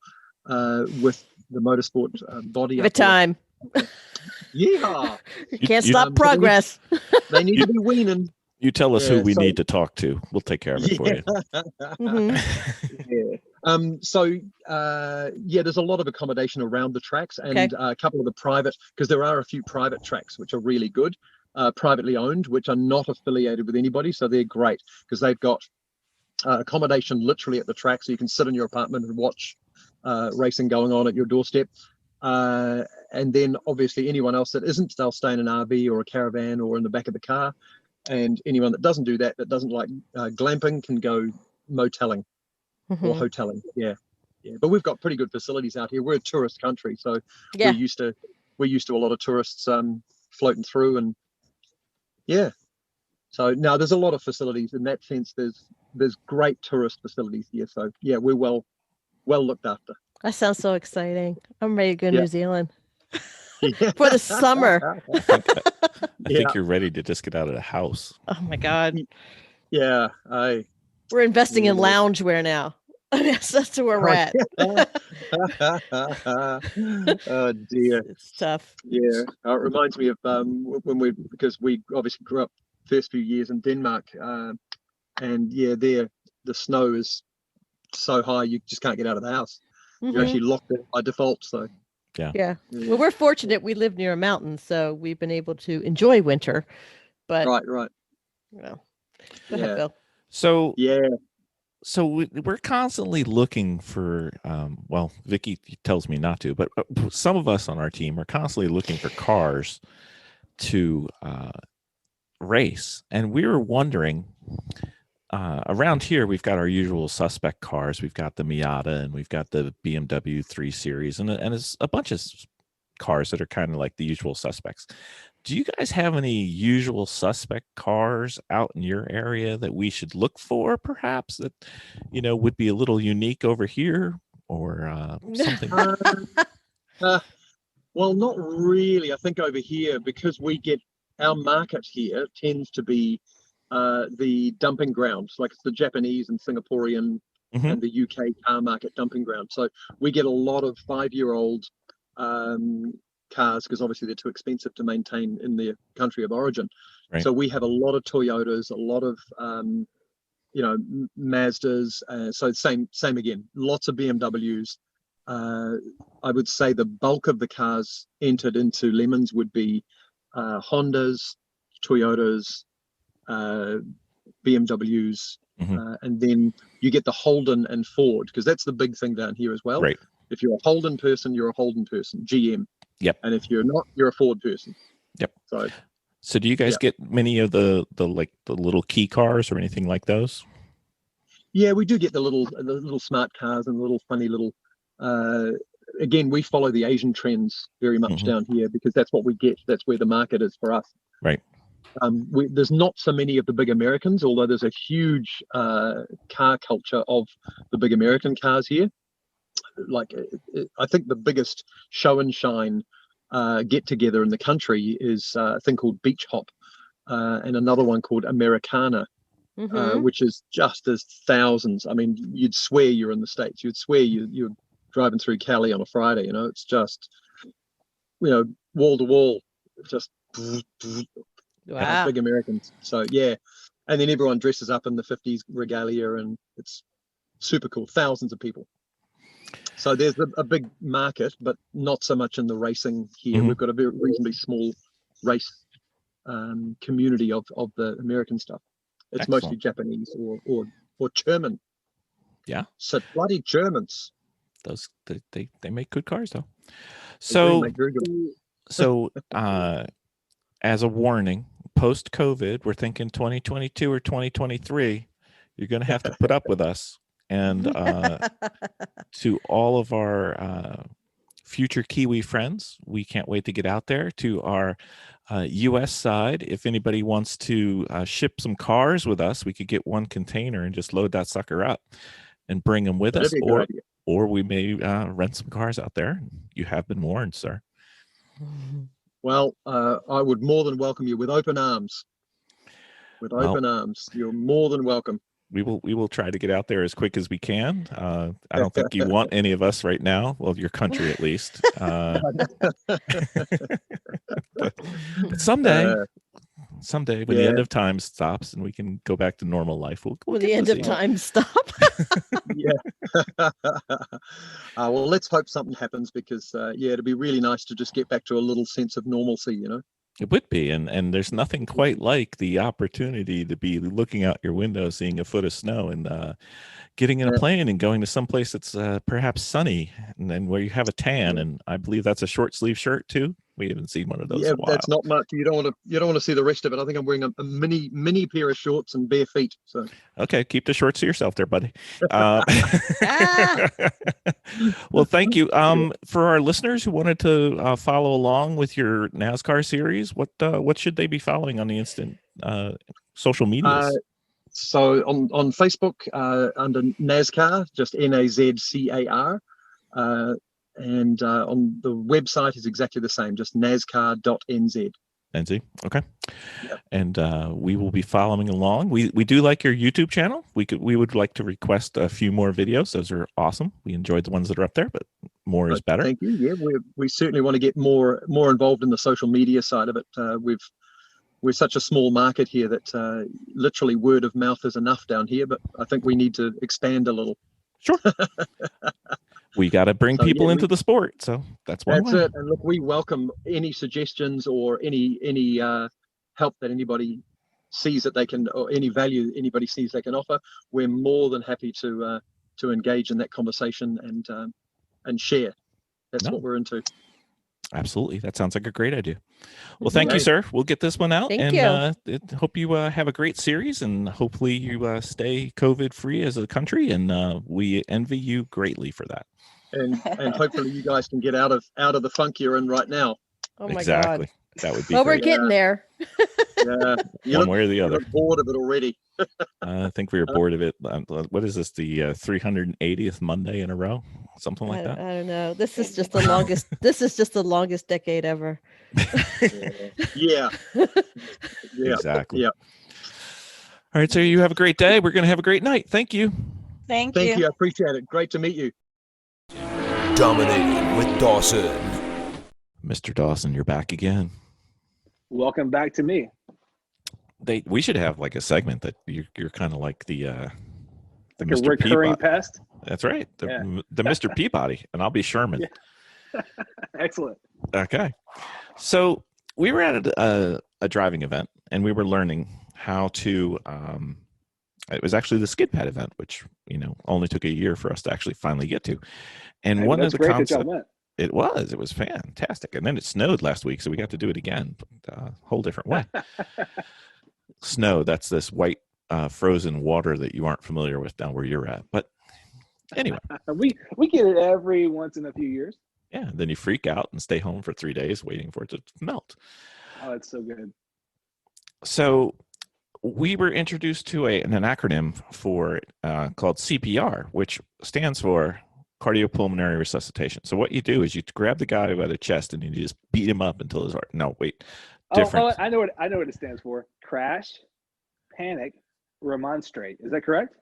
with the motorsport body. Give it time. Yeah, can't stop progress. They need to be weaning. You tell us who we need to talk to. We'll take care of it for you. There's a lot of accommodation around the tracks, and a couple of the private, because there are a few private tracks which are really good, privately owned, which are not affiliated with anybody. So they're great because they've got accommodation literally at the track, so you can sit in your apartment and watch racing going on at your doorstep. And then obviously anyone else that isn't, they'll stay in an RV or a caravan or in the back of the car. And anyone that doesn't do that doesn't like glamping, can go motelling or hoteling. Yeah. But we've got pretty good facilities out here. We're a tourist country, so we're used to a lot of tourists floating through, and So now there's a lot of facilities in that sense. There's great tourist facilities here. So yeah, we're well looked after. That sounds so exciting. I'm ready to go to Yeah. New Zealand Yeah. for the summer. I think Yeah. you're ready to just get out of the house. Oh my God. Yeah, We're investing in Yeah. loungewear now. That's where we're at. Oh dear. It's tough. Yeah, it reminds me of because we obviously grew up first few years in Denmark, and yeah, there the snow is so high you just can't get out of the house. You're Mhm. actually locked in by default. So Yeah. Well, we're fortunate. We live near a mountain, so we've been able to enjoy winter. But right. you know, go ahead, Bill. So Yeah, we're constantly looking for, well, Vicky tells me not to, but some of us on our team are constantly looking for cars to race. And we were wondering, around here, we've got our usual suspect cars. We've got the Miata and we've got the BMW 3 Series and it's a bunch of cars that are kind of like the usual suspects. Do you guys have any usual suspect cars out in your area that we should look for, perhaps, that, would be a little unique over here or something? well, not really. I think over here, because our market here tends to be the dumping grounds, like it's the Japanese and Singaporean and the UK car market dumping ground. So we get a lot of 5-year-old cars because obviously they're too expensive to maintain in their country of origin. Right. So we have a lot of Toyotas, a lot of Mazdas. So same again, lots of BMWs. I would say the bulk of the cars entered into Lemons would be Hondas, Toyotas, BMWs, and then you get the Holden and Ford, because that's the big thing down here as well. Right. If you're a Holden person, you're a Holden person, GM. Yep. And if you're not, you're a Ford person. Yep. So do you guys get many of the little key cars or anything like those? Yeah, we do get the little smart cars and the little funny little. Again, we follow the Asian trends very much down here because that's what we get. That's where the market is for us. Right. There's not so many of the big Americans, although there's a huge car culture of the big American cars here. Like, I think the biggest show and shine get together in the country is a thing called Beach Hop and another one called Americana, which is just as thousands. I mean, you'd swear you're in the States. You'd swear you're driving through Cali on a Friday. It's just, wall to wall, just Wow. big Americans. So yeah, and then everyone dresses up in the 50s regalia, and it's super cool. Thousands of people. So there's a big market, but not so much in the racing here. We've got a very reasonably small race community of the American stuff. It's Excellent. mostly Japanese or German. Yeah. So bloody Germans. Those they make good cars though. They do make very good. So as a warning, post COVID, we're thinking 2022 or 2023. You're going to have to put up with us. And to all of our future Kiwi friends, we can't wait to get out there. To our U.S. side, if anybody wants to ship some cars with us, we could get one container and just load that sucker up and bring them with us. Or we may rent some cars out there. You have been warned, sir. Well, I would more than welcome you with open arms. With open arms, you're more than welcome. We will try to get out there as quick as we can. I don't think you want any of us right now. Well, your country at least. But someday when the end of time stops and we can go back to normal life, we'll When the end of time stop. Yeah. Well, let's hope something happens because it'd be really nice to just get back to a little sense of normalcy, It would be, and there's nothing quite like the opportunity to be looking out your window, seeing a foot of snow, and getting in a plane and going to someplace that's perhaps sunny, and then where you have a tan. And I believe that's a short sleeve shirt too. We haven't seen one of those. Yeah, in a while. That's not much. You don't want to see the rest of it. I think I'm wearing a mini pair of shorts and bare feet. So okay, keep the shorts to yourself, there, buddy. Well, thank you. For our listeners who wanted to follow along with your NASCAR series, what should they be following on the instant social medias? So on Facebook, under NaZCAR, just NaZCAR. And on the website is exactly the same, just NaZCAR.nz. NZ, okay. Yep. And we will be following along. We do like your YouTube channel. We would like to request a few more videos. Those are awesome. We enjoyed the ones that are up there, but more is better. Thank you. Yeah, we certainly want to get more involved in the social media side of it. We're such a small market here that literally word of mouth is enough down here, but I think we need to expand a little. Sure. We got to bring people into the sport, so that's one way. That's it. And look, we welcome any suggestions or any help that anybody sees that they can, or any value anybody sees they can offer. We're more than happy to engage in that conversation and share. That's what we're into. Absolutely. That sounds like a great idea. Well, thank you, sir. We'll get this one out. Thank you. Hope you have a great series, and hopefully you stay COVID free as a country. And we envy you greatly for that. And hopefully you guys can get out of the funk you're in right now. Oh my exactly. God. That would be well, great. we're getting there. Yeah. One way or the other. You're bored of it already. I think we were bored of it. What is this? The 380th Monday in a row? Something like that. I don't know. This is just the longest. This is just the longest decade ever. Yeah. Exactly. Yeah. All right. So you have a great day. We're going to have a great night. Thank you. Thank Thank you. you. I appreciate it. Great to meet you. Dominating with Dawson. Mr. Dawson, you're back again. Welcome back to me. We should have like a segment that you're kind of like the Like Mr. a recurring Peabody. pest. That's right. The Mr. Peabody, and I'll be Sherman. Yeah. Excellent. Okay. So we were at a driving event, and we were learning how to it was actually the skid pad event, which only took a year for us to actually finally get to. And one of the concepts, it was fantastic. And then it snowed last week, so we got to do it again, but a whole different way. Snow, that's this white frozen water that you aren't familiar with down where you're at. But anyway, we get it every once in a few years. Yeah, then you freak out and stay home for 3 days waiting for it to melt. Oh, it's so good. So we were introduced to an acronym for called CPR, which stands for cardiopulmonary resuscitation. So what you do is you grab the guy by the chest and you just beat him up until his heart. No, wait. Different. Oh, I know what it stands for. Crash, panic, remonstrate. Is that correct?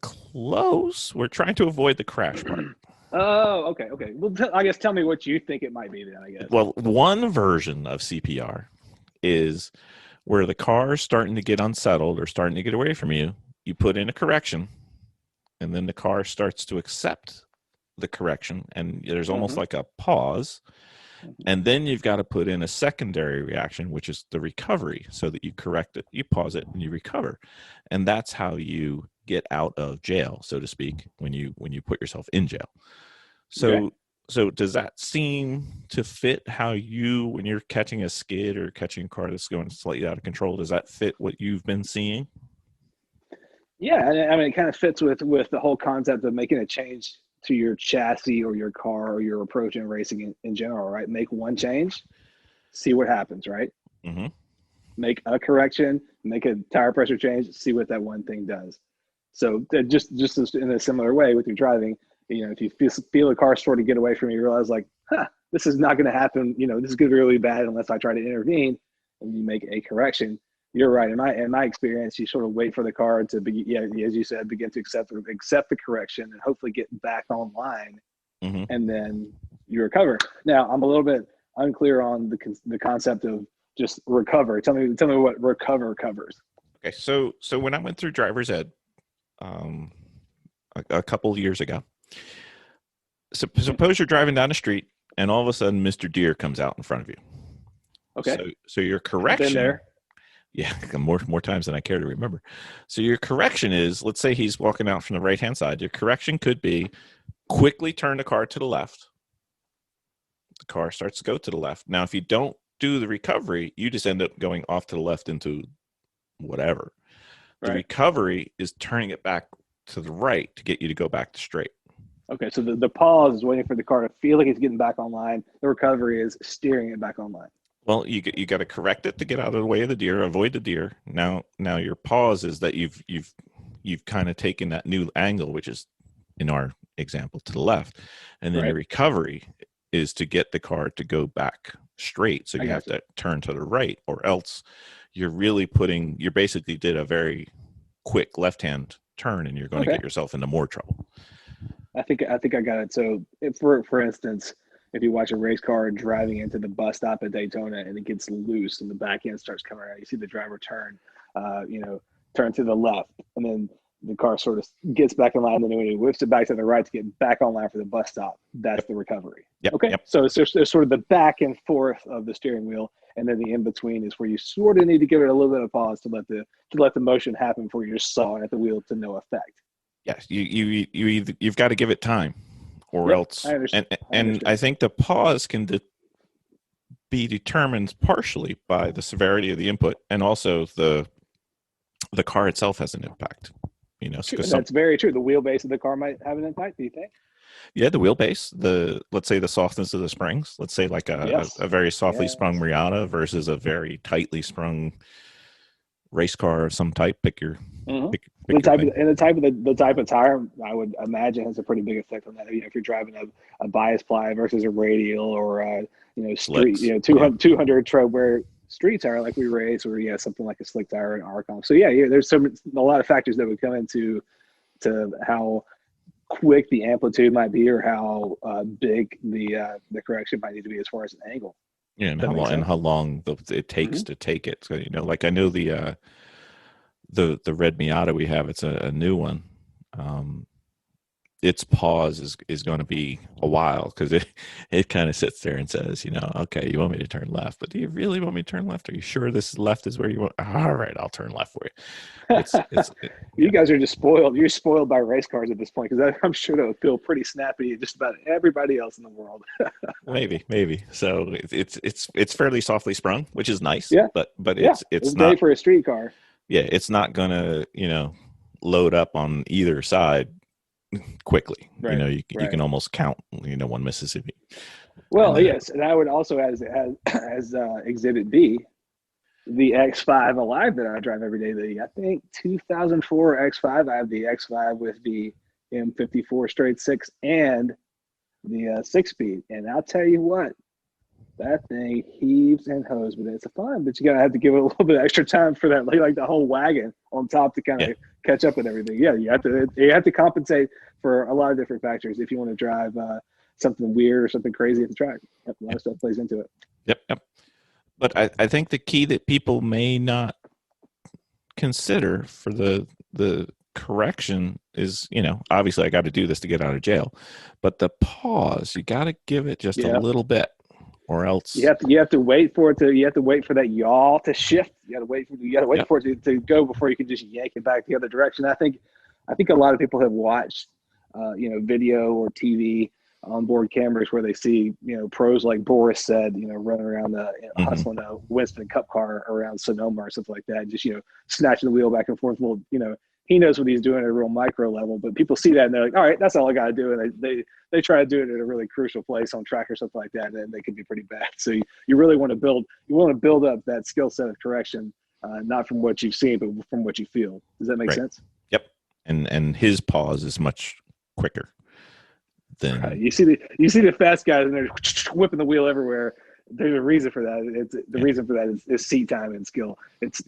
Close. We're trying to avoid the crash part. Oh, okay. Well, I guess tell me what you think it might be then, I guess. Well, one version of CPR is where the car is starting to get unsettled or starting to get away from you. You put in a correction, and then the car starts to accept the correction, and there's almost like a pause. And then you've got to put in a secondary reaction, which is the recovery, so that you correct it, you pause it, and you recover. And that's how you get out of jail, so to speak, when you put yourself in jail. So does that seem to fit how when you're catching a skid or catching a car that's going slightly out of control, does that fit what you've been seeing? Yeah, I mean, it kind of fits with the whole concept of making a change to your chassis or your car or your approach in racing in general, right? Make one change, see what happens, right? Mm-hmm. Make a correction, make a tire pressure change, see what that one thing does. So just in a similar way with your driving, if you feel a car sort of get away from you, you realize like, this is not going to happen. This is going to be really bad unless I try to intervene, and you make a correction. You're right. In my experience, you sort of wait for the car to be, as you said, begin to accept the correction and hopefully get back online, and then you recover. Now, I'm a little bit unclear on the concept of just recover. Tell me what recover covers. Okay, so when I went through driver's ed, a couple of years ago, suppose you're driving down the street and all of a sudden Mr. Deer comes out in front of you. Okay. So your correction. Been there. Yeah, more times than I care to remember. So your correction is, let's say he's walking out from the right-hand side. Your correction could be quickly turn the car to the left. The car starts to go to the left. Now, if you don't do the recovery, you just end up going off to the left into whatever. The recovery is turning it back to the right to get you to go back to straight. Okay, so the pause is waiting for the car to feel like it's getting back online. The recovery is steering it back online. Well, you got to correct it to get out of the way of the deer, avoid the deer. Now your pause is that you've kind of taken that new angle, which is in our example to the left, and then Right. your recovery is to get the car to go back straight. So I you have gotcha. to turn to the right, or else you basically did a very quick left-hand turn, and you're going to Okay. get yourself into more trouble. I think I got it. So, if for instance, if you watch a race car driving into the bus stop at Daytona and it gets loose and the back end starts coming around, you see the driver turn, turn to the left, and then the car sort of gets back in line, and then when he whips it back to the right to get back on line for the bus stop, that's the recovery. Yep. Okay. Yep. So there's sort of the back and forth of the steering wheel, and then the in between is where you sort of need to give it a little bit of pause to let the motion happen before you're just sawing at the wheel to no effect. Yes, you've got to give it time, or Yep, else. I understand. And I think the pause can be determined partially by the severity of the input, and also the car itself has an impact. That's very true. The wheelbase of the car might have an impact. Do you think? Yeah, the wheelbase, let's say the softness of the springs. Let's say like a very softly sprung Miata versus a very tightly sprung race car of some type. Pick your the type of tire, I would imagine, has a pretty big effect on that. If you're driving a bias ply versus a radial, or a street, 200 tread wear street tire like we race, or something like a slick tire in Arcon. So there's a lot of factors that would come into how quick the amplitude might be, or how big the correction might need to be as far as an angle. Yeah, and how long it takes to take it. So like I know the red Miata we have, it's a new one. Its pause is going to be a while, because it kind of sits there and says, okay, you want me to turn left, but do you really want me to turn left? Are you sure this left is where you want? All right, I'll turn left for you. You guys are just spoiled. You're spoiled by race cars at this point, because I'm sure that would feel pretty snappy to just about everybody else in the world. maybe. So it's fairly softly sprung, which is nice. Yeah, but it's great not for a street car. Yeah, it's not gonna load up on either side quickly. Right. You can almost count one Mississippi. Well, yes, and I would also as Exhibit B, the X5 Alive that I drive every day. I think 2004 X5. I have the X5 with the M54 straight six and the 6-speed, and I'll tell you what, that thing heaves and hoes, but it's fun. But you gotta have to give it a little bit of extra time for that, like the whole wagon on top to kind of catch up with everything. Yeah, you have to compensate for a lot of different factors if you want to drive something weird or something crazy at the track. A lot of stuff plays into it. Yep. But I think the key that people may not consider for the correction is, obviously I got to do this to get out of jail, but the pause, you got to give it just a little bit, or else you have to wait for it to. You have to wait for that yaw to shift. You got to wait for it to go before you can just yank it back the other direction. I think a lot of people have watched, video or TV onboard cameras where they see, pros like Boris said, running around hustling a Winston Cup car around Sonoma or something like that, just snatching the wheel back and forth. Well, he knows what he's doing at a real micro level, but people see that and they're like, all right, that's all I got to do. And they try to do it at a really crucial place on track or something like that, and they can be pretty bad. So you really want to build up that skill set of correction, not from what you've seen, but from what you feel. Does that make sense? Yep. And his pause is much quicker than you see the fast guys and they're whipping the wheel everywhere. There's a reason for that. Reason for that is seat time and skill. It's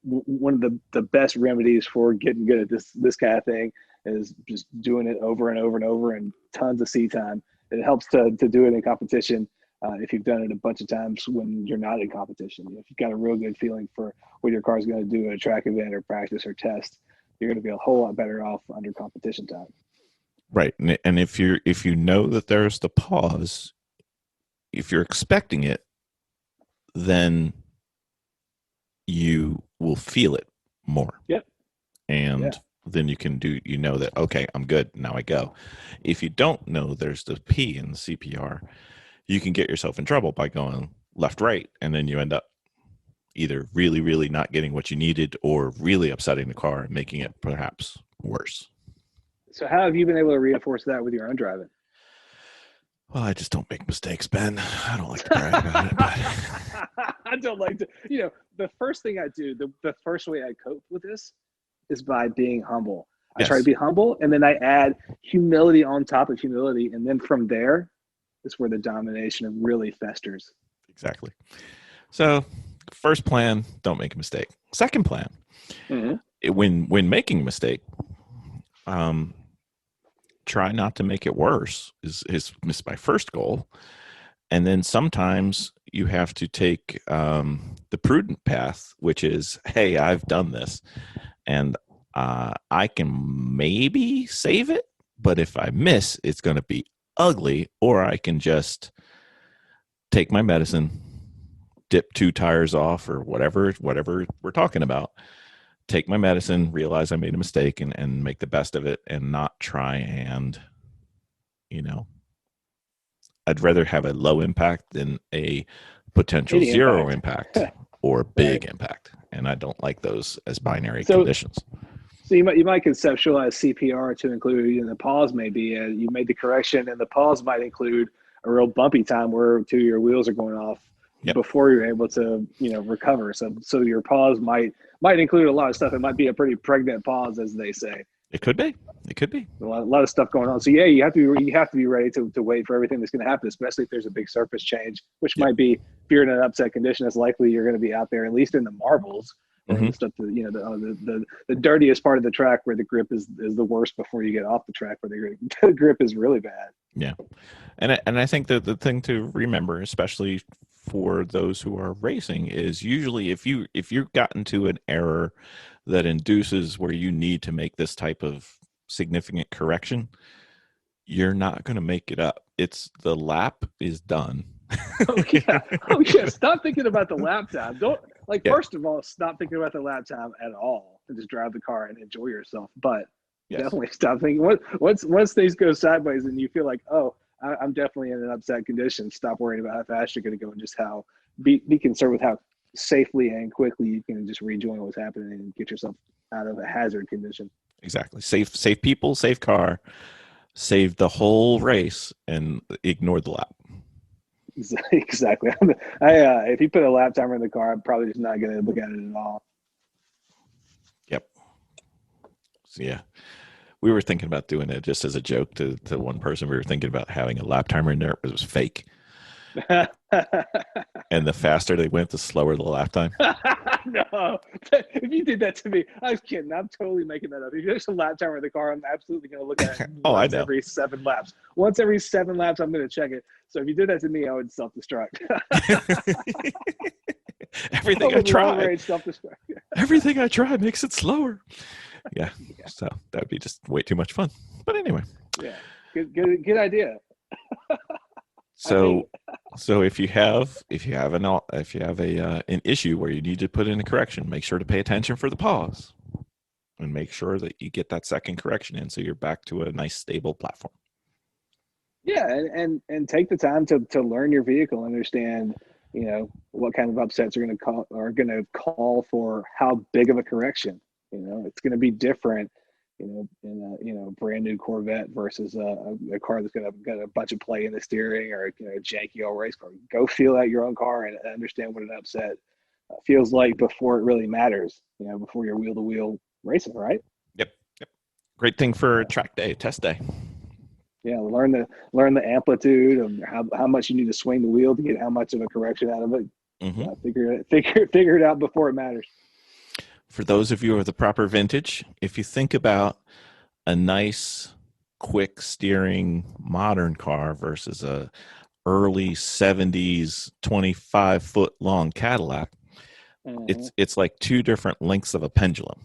one of the best remedies for getting good at this kind of thing is just doing it over and over and over, and tons of seat time. It helps to do it in competition. If you've done it a bunch of times when you're not in competition, if you've got a real good feeling for what your car is going to do at a track event or practice or test, you're going to be a whole lot better off under competition time. Right. And if you know that there's the pause, if you're expecting it, then you will feel it more. Yep. And then you can that, okay, I'm good. Now I go. If you don't know there's the P in the CPR, you can get yourself in trouble by going left, right. And then you end up either really, really not getting what you needed, or really upsetting the car and making it perhaps worse. So how have you been able to reinforce that with your own driving? Well, I just don't make mistakes, Ben. I don't like to brag about it, but I don't like to, the first thing I do, the first way I cope with this is by being humble. I try to be humble, and then I add humility on top of humility. And then from there is where the domination really festers. Exactly. So first plan, don't make a mistake. Second plan, when making a mistake, try not to make it worse is my first goal. And then sometimes you have to take the prudent path, which is, hey, I've done this and I can maybe save it, but if I miss, it's going to be ugly. Or I can just take my medicine, dip 2 tires off or whatever we're talking about. Take my medicine, realize I made a mistake, and make the best of it, and not try and, I'd rather have a low impact than a potential Any zero impact. impact or big impact. And I don't like those as binary So conditions. So you might conceptualize CPR to include, the pause may be, you made the correction, and the pause might include a real bumpy time where 2 of your wheels are going off before you're able to, recover. So your pause might include a lot of stuff. It might be a pretty pregnant pause, as they say. It could be. A lot of stuff going on. So yeah, you have to be ready to wait for everything that's going to happen, especially if there's a big surface change, which might be, if you're in an upset condition, it's likely you're going to be out there, at least in the marbles. The stuff that, the dirtiest part of the track where the grip is the worst before you get off the track, where the grip is really bad. Yeah. And I think that the thing to remember, especially for those who are racing, is usually if you've gotten to an error that induces where you need to make this type of significant correction, you're not going to make it up. It's the lap is done. Oh yeah. Stop thinking about the lap time. First of all, stop thinking about the lap time at all, and just drive the car and enjoy yourself. But definitely stop thinking. Once things go sideways and you feel like, oh, I'm definitely in an upset condition, stop worrying about how fast you're going to go, and just be concerned with how safely and quickly you can just rejoin what's happening and get yourself out of a hazard condition. Exactly. Safe people, safe car, save the whole race, and ignore the lap. Exactly. If you put a lap timer in the car, I'm probably just not going to look at it at all. Yep. So yeah, we were thinking about doing it just as a joke to one person. We were thinking about having a lap timer in there. It was fake. And the faster they went, the slower the lap time. No, if you did that to me, I was kidding. I'm totally making that up. If there's a lap timer in the car, I'm absolutely going to look at it once every 7 laps. Once every 7 laps, I'm going to check it. So if you did that to me, I would self-destruct. Everything I try makes it slower. Yeah. So that would be just way too much fun. But anyway. Yeah. Good idea. So if you have an issue where you need to put in a correction, make sure to pay attention for the pause, and make sure that you get that second correction in, so you're back to a nice stable platform. Yeah, and take the time to learn your vehicle, understand what kind of upsets are going to call for how big of a correction. It's going to be different. In a brand new Corvette versus a car that's going to get a bunch of play in the steering, or a janky old race car. Go feel out your own car and understand what an upset feels like before it really matters. Before you're wheel to wheel racing, right? Yep. Great thing for track day, test day. Yeah, learn the amplitude of how much you need to swing the wheel to get how much of a correction out of it. Figure it out before it matters. For those of you of the proper vintage, if you think about a nice, quick steering modern car versus a early 70s 25-foot long Cadillac, it's like 2 different lengths of a pendulum.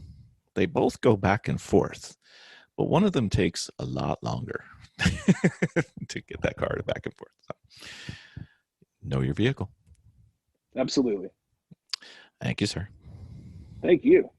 They both go back and forth, but one of them takes a lot longer to get that car back and forth. So, know your vehicle. Absolutely. Thank you, sir. Thank you.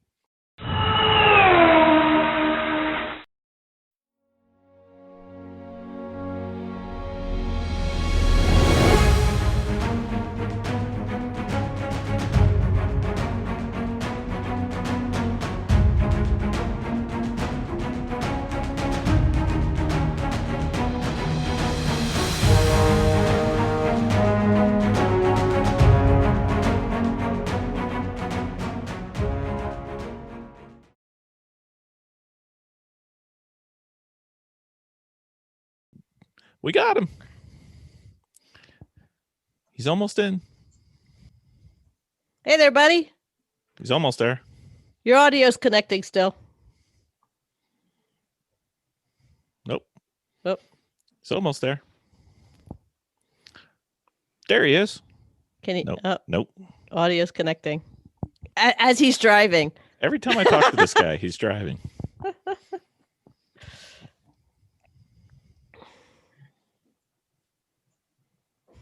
We got him. He's almost in. Hey there, buddy. He's almost there. Your audio's connecting still. Nope. Nope. He's almost there. There he is. Can you? Nope. Oh, Nope. audio's connecting. As he's driving. Every time I talk to this guy, he's driving.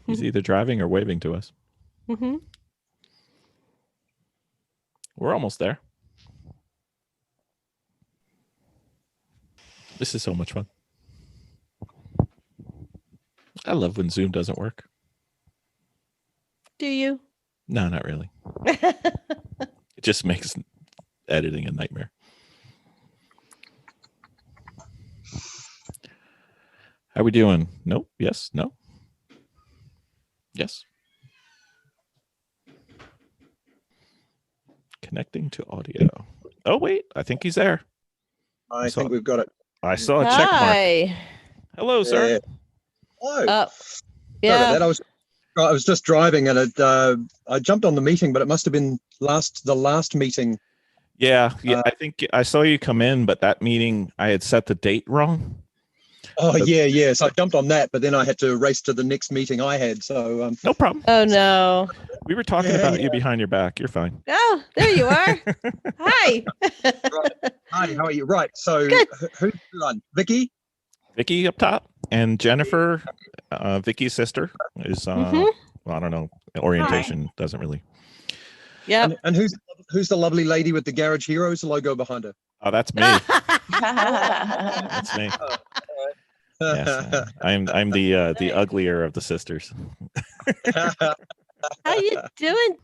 He's either driving or waving to us. Mm-hmm. We're almost there. This is so much fun. I love when Zoom doesn't work. Do you? No, not really. It just makes editing a nightmare. How we doing? Nope. Yes. No. Yes. Connecting to audio. Oh, wait. I think he's there. I think we've got it. I saw a check mark. Hi. Hello, sir. Yeah. Oh, Yeah. sorry about that. I was just driving and I jumped on the meeting, but it must have been the last meeting. Yeah. I think I saw you come in, but that meeting I had set the date wrong. Oh, yeah. So I jumped on that, but then I had to race to the next meeting I had. So No problem. Oh no. We were talking about you behind your back. You're fine. Oh, there you are. Hi. Hi, how are you? Right. So Good. who's on? Vicky? Vicky up top, and Jennifer, Vicky's sister, is well, I don't know. Orientation doesn't really. Yeah. And who's the lovely lady with the Garage Heroes logo behind her? Oh, that's me. That's me. Yes, I'm the uglier of the sisters. How you doing?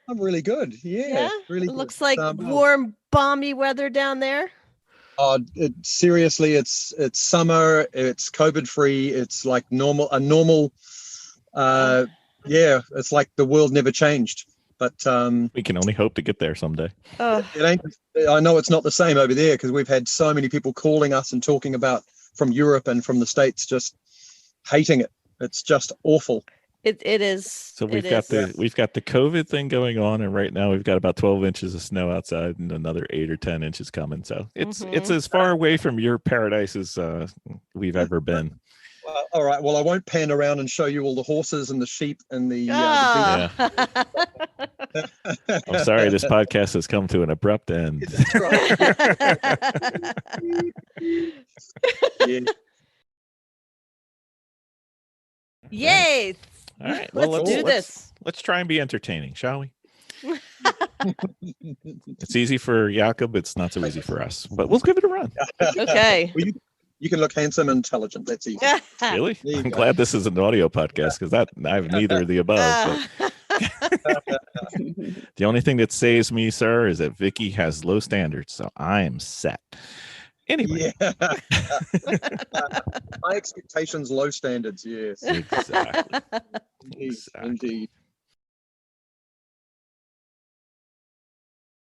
I'm really good. Yeah, really. It good. looks like warm, balmy weather down there. Seriously, it's summer. It's COVID free. It's like a normal. Yeah, it's like the world never changed. But we can only hope to get there someday. Oh. It ain't. I know it's not the same over there because we've had so many people calling us and talking about from Europe and from the States just hating it. It's just awful. It is. So we've got the COVID thing going on, and right now we've got about 12 inches of snow outside and another 8 or 10 inches coming. So it's as far away from your paradise as we've ever been. All right. Well, I won't pan around and show you all the horses and the sheep and the. Yeah. I'm sorry, this podcast has come to an abrupt end. Yeah. Yay! All right. Let's do this. Let's try and be entertaining, shall we? It's easy for Jakob. It's not so easy for us, but we'll give it a run. Okay. Well, you can look handsome and intelligent. That's easy. Really? There you I'm go. glad this is an audio podcast because I have neither of the above. But the only thing that saves me, sir, is that Vicky has low standards, so I am set. Anyway. Yeah. High expectations, low standards. Yes. Exactly. Indeed.